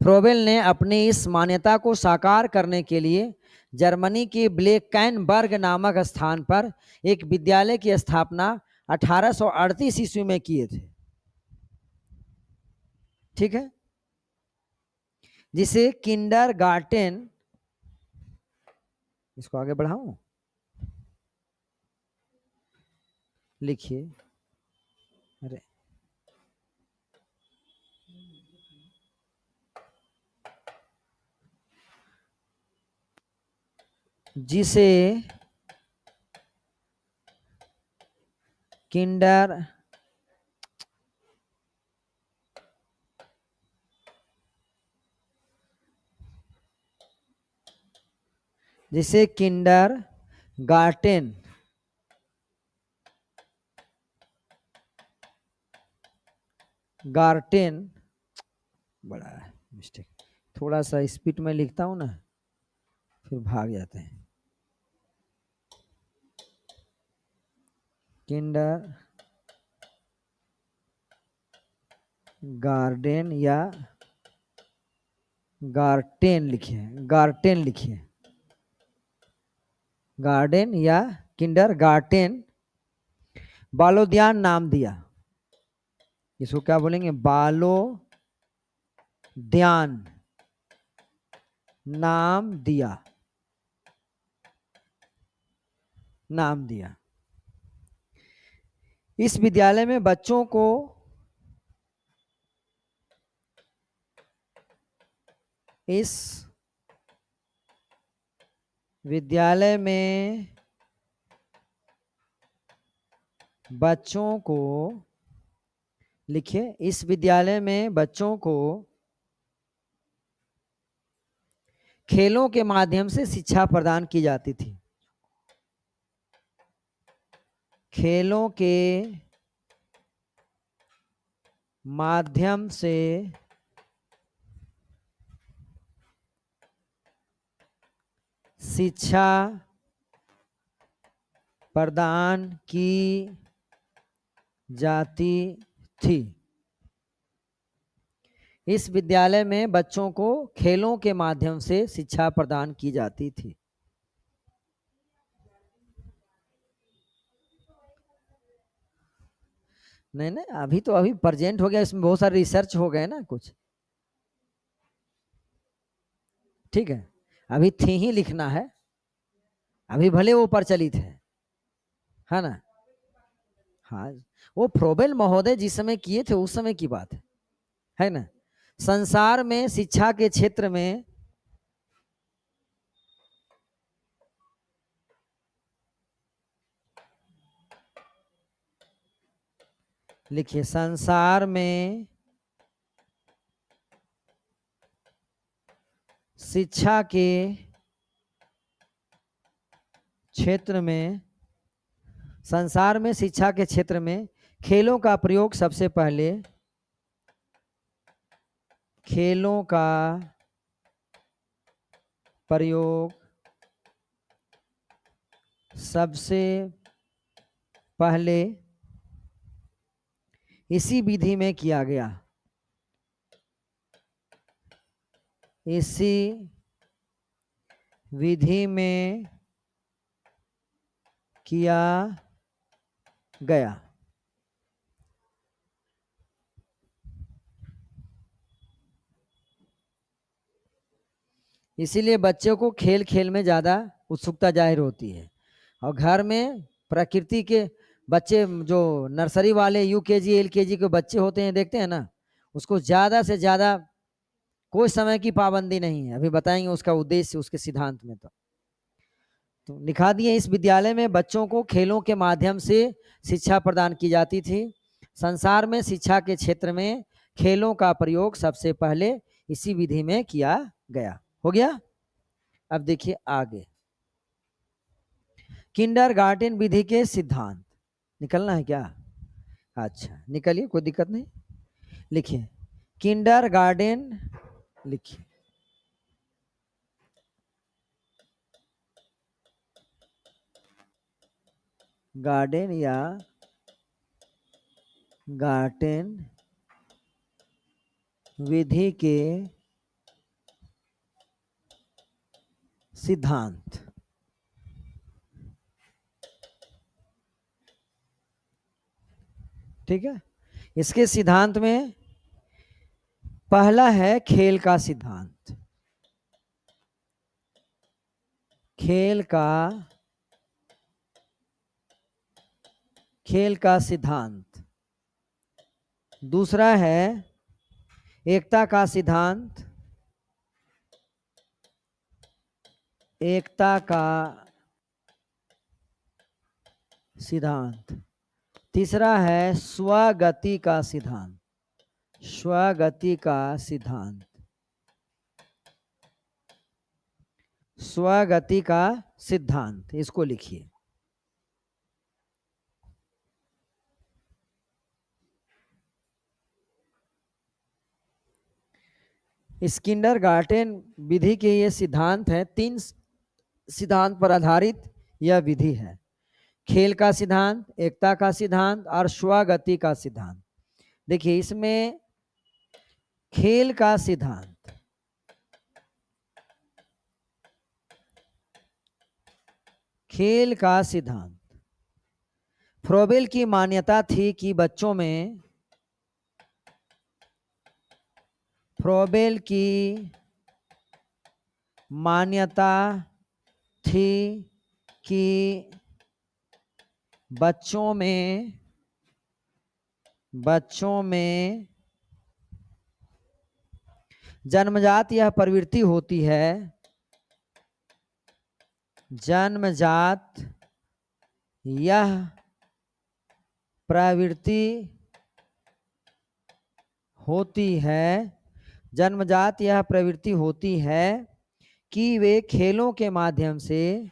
फ्रोबेल ने अपनी इस मान्यता को साकार करने के लिए जर्मनी के ब्लैकेनबर्ग नामक स्थान पर एक विद्यालय की स्थापना 1838 ईस्वी में किए थे, ठीक है, जिसे किंडरगार्टन, इसको आगे बढ़ाऊं, लिखिए, अरे जिसे किंडर गार्टेन बड़ा मिस्टेक, थोड़ा सा स्पीड में लिखता हूं ना फिर भाग जाते हैं। किंडर गार्डन या गार्टेन लिखिए, गार्टेन लिखिए, गार्डन या किंडर गार्टेन बालोद्यान नाम दिया। इसको क्या बोलेंगे? बालोद्यान नाम दिया, नाम दिया। इस विद्यालय में बच्चों को इस विद्यालय में बच्चों को लिखिए, इस विद्यालय में बच्चों को खेलों के माध्यम से शिक्षा प्रदान की जाती थी। खेलों के माध्यम से शिक्षा प्रदान की जाती थी। इस विद्यालय में बच्चों को खेलों के माध्यम से शिक्षा प्रदान की जाती थी। नहीं नहीं, अभी तो अभी प्रेजेंट हो गया, इसमें बहुत सारे रिसर्च हो गए ना कुछ। ठीक है, अभी थी ही लिखना है, अभी भले वो प्रचलित है ना। हाँ, वो फ्रोबेल महोदय जिस समय किए थे उस समय की बात है ना। संसार में शिक्षा के क्षेत्र में लिखिए, संसार में शिक्षा के क्षेत्र में, संसार में शिक्षा के क्षेत्र में खेलों का प्रयोग सबसे पहले, खेलों का प्रयोग सबसे पहले इसी विधि में किया गया, इसी विधि में किया गया। इसीलिए बच्चों को खेल खेल में ज़्यादा उत्सुकता जाहिर होती है। और घर में प्रकृति के बच्चे, जो नर्सरी वाले यूकेजी एलकेजी के बच्चे होते हैं, देखते हैं ना, उसको ज़्यादा से ज़्यादा कोई समय की पाबंदी नहीं है। अभी बताएंगे उसका उद्देश्य, उसके सिद्धांत में। तो लिखा दिए, इस विद्यालय में बच्चों को खेलों के माध्यम से शिक्षा प्रदान की जाती थी। संसार में शिक्षा के क्षेत्र में खेलों का प्रयोग सबसे पहले इसी विधि में किया गया। हो गया। अब देखिए आगे, किंडरगार्टन विधि के सिद्धांत निकलना है क्या? अच्छा निकलिए, कोई दिक्कत नहीं। लिखिए किंडरगार्टन, लिखिए गार्डन या गार्टन विधि के सिद्धांत। ठीक है, इसके सिद्धांत में पहला है खेल का सिद्धांत। खेल का सिद्धांत। दूसरा है एकता का सिद्धांत। एकता का सिद्धांत। तीसरा है स्वगति का सिद्धांत। स्वगति का सिद्धांत, स्वगति का सिद्धांत, इसको लिखिए। स्किंडरगार्टेन विधि के ये सिद्धांत है। 3 सिद्धांत पर आधारित यह विधि है। खेल का सिद्धांत, एकता का सिद्धांत और स्वगति का सिद्धांत। देखिए इसमें खेल का सिद्धांत, खेल का सिद्धांत, फ्रोबेल की मान्यता थी कि बच्चों में, फ्रोबेल की मान्यता थी कि बच्चों में जन्मजात यह प्रवृत्ति होती है, जन्मजात यह प्रवृत्ति होती है, जन्मजात यह प्रवृत्ति होती है कि वे खेलों के माध्यम से,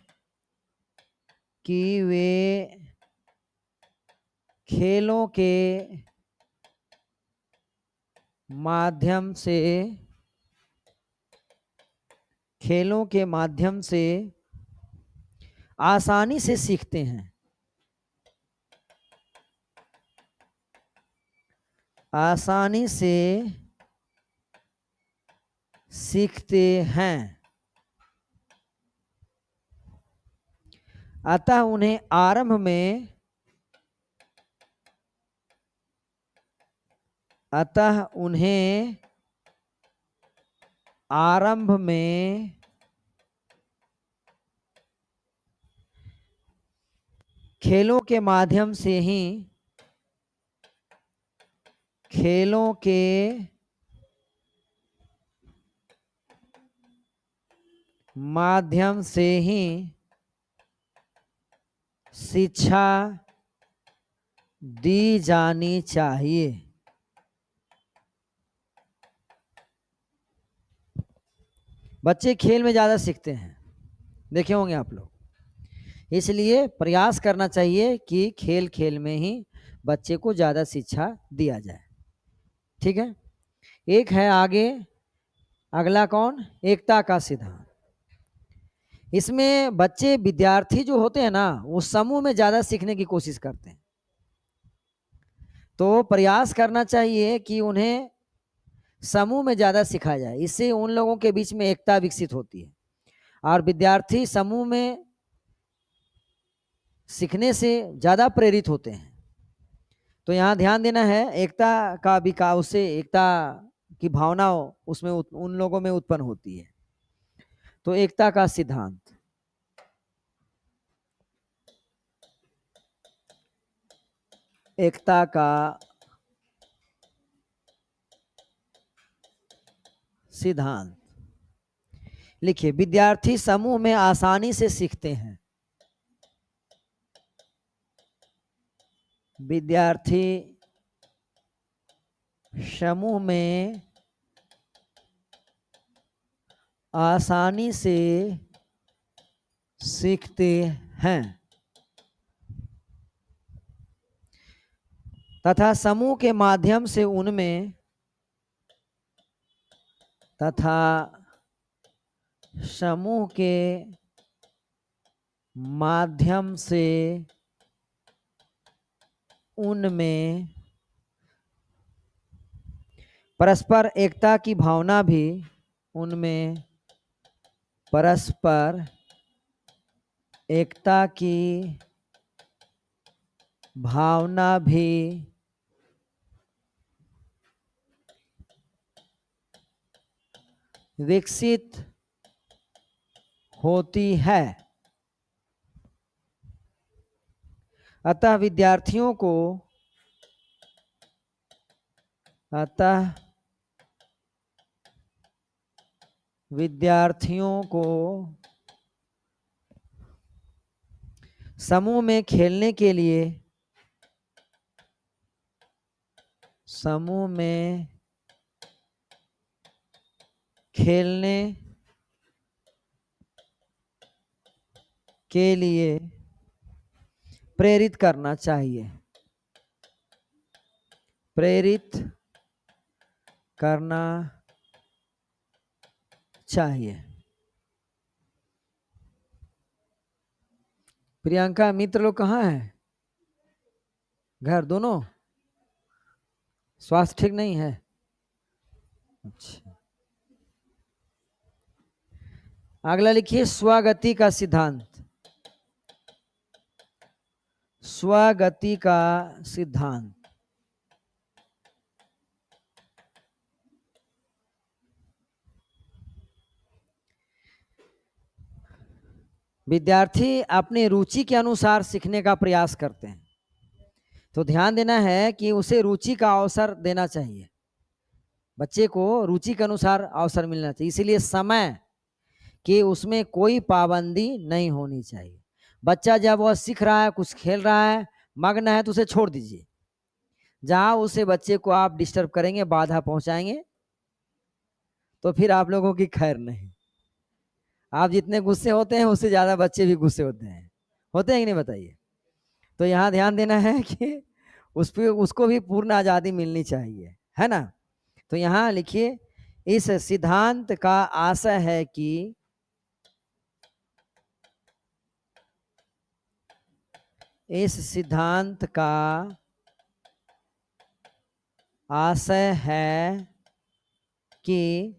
कि वे खेलों के माध्यम से, खेलों के माध्यम से आसानी से सीखते हैं, आसानी से सीखते हैं। अतः उन्हें आरंभ में, अतः उन्हें आरंभ में खेलों के माध्यम से ही, खेलों के माध्यम से ही शिक्षा दी जानी चाहिए। बच्चे खेल में ज़्यादा सीखते हैं, देखे होंगे आप लोग, इसलिए प्रयास करना चाहिए कि खेल खेल में ही बच्चे को ज़्यादा शिक्षा दिया जाए। ठीक है, एक है आगे, अगला कौन, एकता का सिद्धांत। इसमें बच्चे, विद्यार्थी जो होते हैं ना, वो समूह में ज़्यादा सीखने की कोशिश करते हैं। तो प्रयास करना चाहिए कि उन्हें समूह में ज़्यादा सिखाया जाए, इससे उन लोगों के बीच में एकता विकसित होती है। और विद्यार्थी समूह में सीखने से ज़्यादा प्रेरित होते हैं। तो यहाँ ध्यान देना है, एकता का विकास, उससे एकता की भावना उसमें उन लोगों में उत्पन्न होती है। तो एकता का सिद्धांत, एकता का सिद्धांत लिखिए। विद्यार्थी समूह में आसानी से सीखते हैं, विद्यार्थी समूह में आसानी से सीखते हैं तथा समूह के माध्यम से उनमें, तथा समूह के माध्यम से उनमें परस्पर एकता की भावना भी, उनमें परस्पर एकता की भावना भी विकसित होती है। अतः विद्यार्थियों को, अतः विद्यार्थियों को समूह में खेलने के लिए, समूह में खेलने के लिए प्रेरित करना चाहिए, प्रेरित करना चाहिए। प्रियंका मित्र लोग कहाँ है? घर दोनों? स्वास्थ्य ठीक नहीं है? अच्छा। अगला लिखिए स्वगति का सिद्धांत। स्वगति का सिद्धांत। विद्यार्थी अपनी रुचि के अनुसार सीखने का प्रयास करते हैं, तो ध्यान देना है कि उसे रुचि का अवसर देना चाहिए। बच्चे को रुचि के अनुसार अवसर मिलना चाहिए, इसीलिए समय कि उसमें कोई पाबंदी नहीं होनी चाहिए। बच्चा जब वह सीख रहा है, कुछ खेल रहा है, मग्न है, तो उसे छोड़ दीजिए। जहां उसे बच्चे को आप डिस्टर्ब करेंगे, बाधा पहुंचाएंगे, तो फिर आप लोगों की खैर नहीं। आप जितने गुस्से होते हैं उससे ज्यादा बच्चे भी गुस्से होते हैं कि नहीं बताइए। तो यहाँ ध्यान देना है कि उसको भी पूर्ण आजादी मिलनी चाहिए, है ना। तो यहाँ लिखिए इस सिद्धांत का आशय है कि इस सिद्धांत का आशय है कि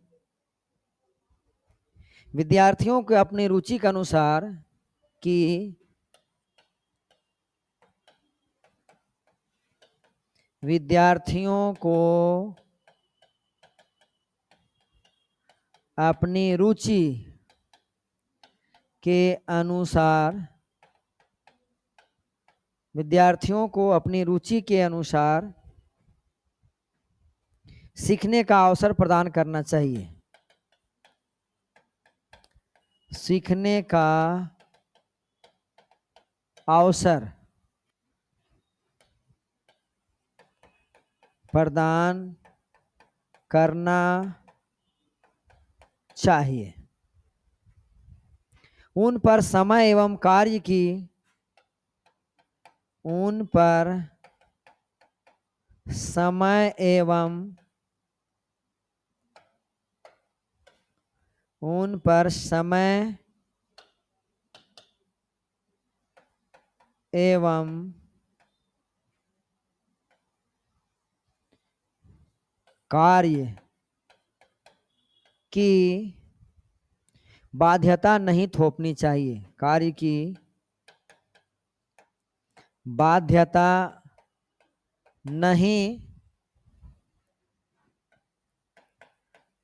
विद्यार्थियों को अपनी रुचि के अनुसार कि विद्यार्थियों को अपनी रुचि के अनुसार, विद्यार्थियों को अपनी रुचि के अनुसार सीखने का अवसर प्रदान करना चाहिए, सीखने का अवसर प्रदान करना चाहिए। उन पर समय एवं कार्य की, उन पर समय एवं, उन पर समय एवं कार्य की बाध्यता नहीं थोपनी चाहिए, कार्य की बाध्यता नहीं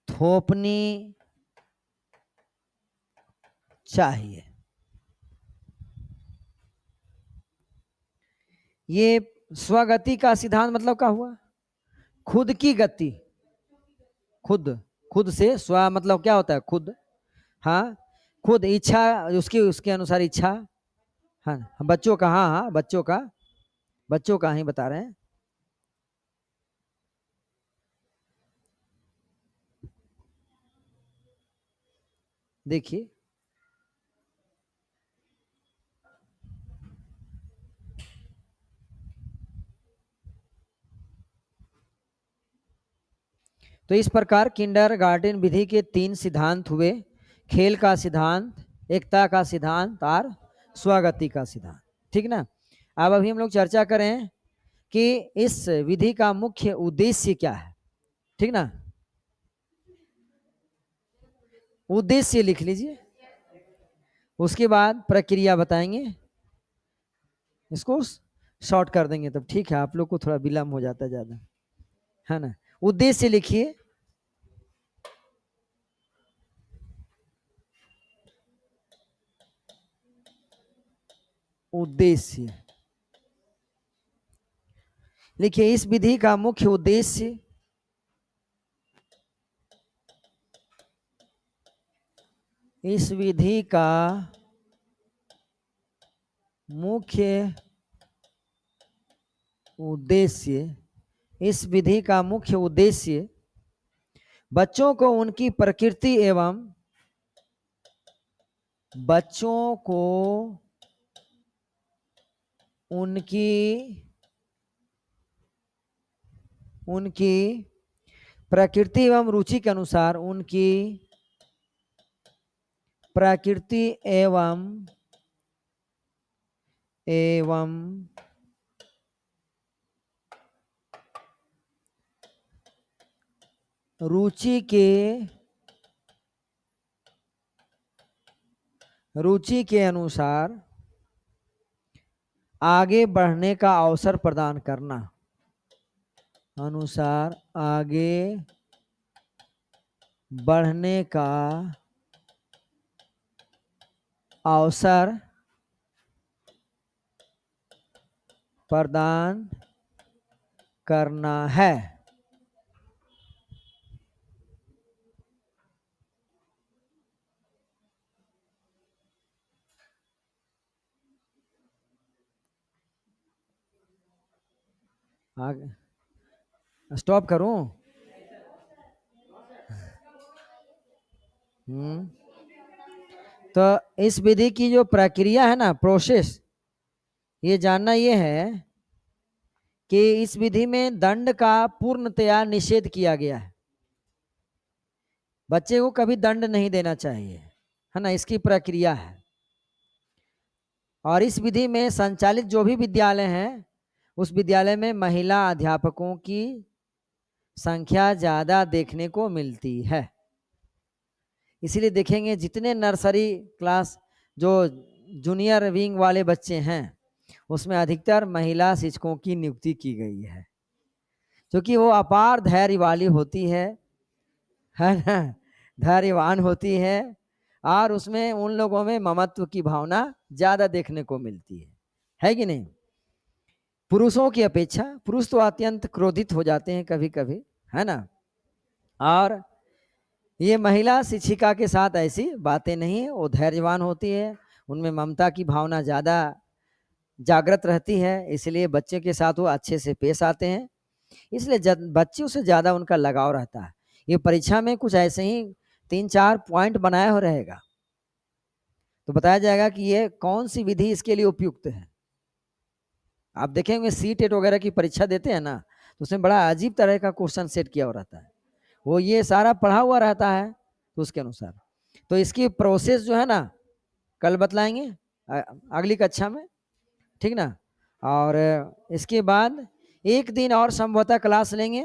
थोपनी चाहिए। ये स्वगति का सिद्धांत मतलब क्या हुआ? खुद की गति, खुद, खुद से स्व मतलब क्या होता है? खुद, हाँ, खुद इच्छा, उसकी उसके अनुसार इच्छा, हाँ, बच्चों का, हाँ हाँ बच्चों का ही बता रहे हैं। देखिए तो इस प्रकार किंडरगार्टन विधि के 3 सिद्धांत हुए, खेल का सिद्धांत, एकता का सिद्धांत और स्वगति का सिद्धांत, ठीक ना। अब अभी हम लोग चर्चा करें कि इस विधि का मुख्य उद्देश्य क्या है, ठीक ना। उद्देश्य लिख लीजिए, उसके बाद प्रक्रिया बताएंगे, इसको शॉर्ट कर देंगे तब ठीक है, आप लोग को थोड़ा विलम्ब हो जाता है ज्यादा, है ना। उद्देश्य लिखिए, उद्देश्य लिखिए, इस विधि का मुख्य उद्देश्य इस विधि का मुख्य उद्देश्य, इस विधि का मुख्य उद्देश्य बच्चों को उनकी प्रकृति एवं बच्चों को उनकी प्रकृति एवं रुचि के अनुसार, उनकी प्रकृति एवं रुचि के अनुसार आगे बढ़ने का अवसर प्रदान करना, आगे बढ़ने का अवसर प्रदान करना है। आगे स्टॉप करूं? तो इस विधि की जो प्रक्रिया है ना, प्रोसेस, ये जानना ये है कि इस विधि में दंड का पूर्णतया निषेध किया गया है। बच्चे को कभी दंड नहीं देना चाहिए, है ना, इसकी प्रक्रिया है। और इस विधि में संचालित जो भी विद्यालय हैं, उस विद्यालय में महिला अध्यापकों की संख्या ज़्यादा देखने को मिलती है। इसीलिए देखेंगे जितने नर्सरी क्लास, जो जूनियर विंग वाले बच्चे हैं, उसमें अधिकतर महिला शिक्षकों की नियुक्ति की गई है, क्योंकि वो अपार धैर्य वाली होती है ना, धैर्यवान होती है, और उसमें उन लोगों में ममत्व की भावना ज़्यादा देखने को मिलती है कि नहीं? पुरुषों की अपेक्षा पुरुष तो अत्यंत क्रोधित हो जाते हैं कभी कभी, है ना, और ये महिला शिक्षिका के साथ ऐसी बातें नहीं है, वो धैर्यवान होती है, उनमें ममता की भावना ज़्यादा जागृत रहती है, इसलिए बच्चे के साथ वो अच्छे से पेश आते हैं, इसलिए बच्चों से ज़्यादा उनका लगाव रहता है। ये परीक्षा में कुछ ऐसे ही 3-4 पॉइंट बनाया हो रहेगा, तो बताया जाएगा कि ये कौन सी विधि इसके लिए उपयुक्त है। आप देखेंगे सीटेट वगैरह की परीक्षा देते हैं ना, तो उसमें बड़ा अजीब तरह का क्वेश्चन सेट किया हुआ रहता है, वो ये सारा पढ़ा हुआ रहता है, तो उसके अनुसार। तो इसकी प्रोसेस जो है ना, कल बतलाएंगे अगली कक्षा में, ठीक ना। और इसके बाद एक दिन और संभवतः क्लास लेंगे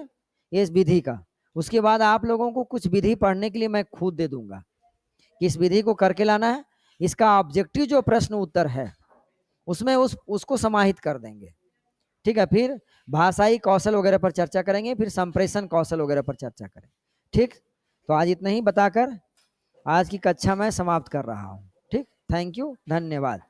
इस विधि का, उसके बाद आप लोगों को कुछ विधि पढ़ने के लिए मैं खुद दे दूंगा कि इस विधि को करके लाना है। इसका ऑब्जेक्टिव जो प्रश्न उत्तर है उसमें उसको समाहित कर देंगे, ठीक है। फिर भाषाई कौशल वगैरह पर चर्चा करेंगे, फिर संप्रेषण कौशल वगैरह पर चर्चा करें, ठीक। तो आज इतना ही बताकर आज की कक्षा मैं समाप्त कर रहा हूँ, ठीक। थैंक यू, धन्यवाद।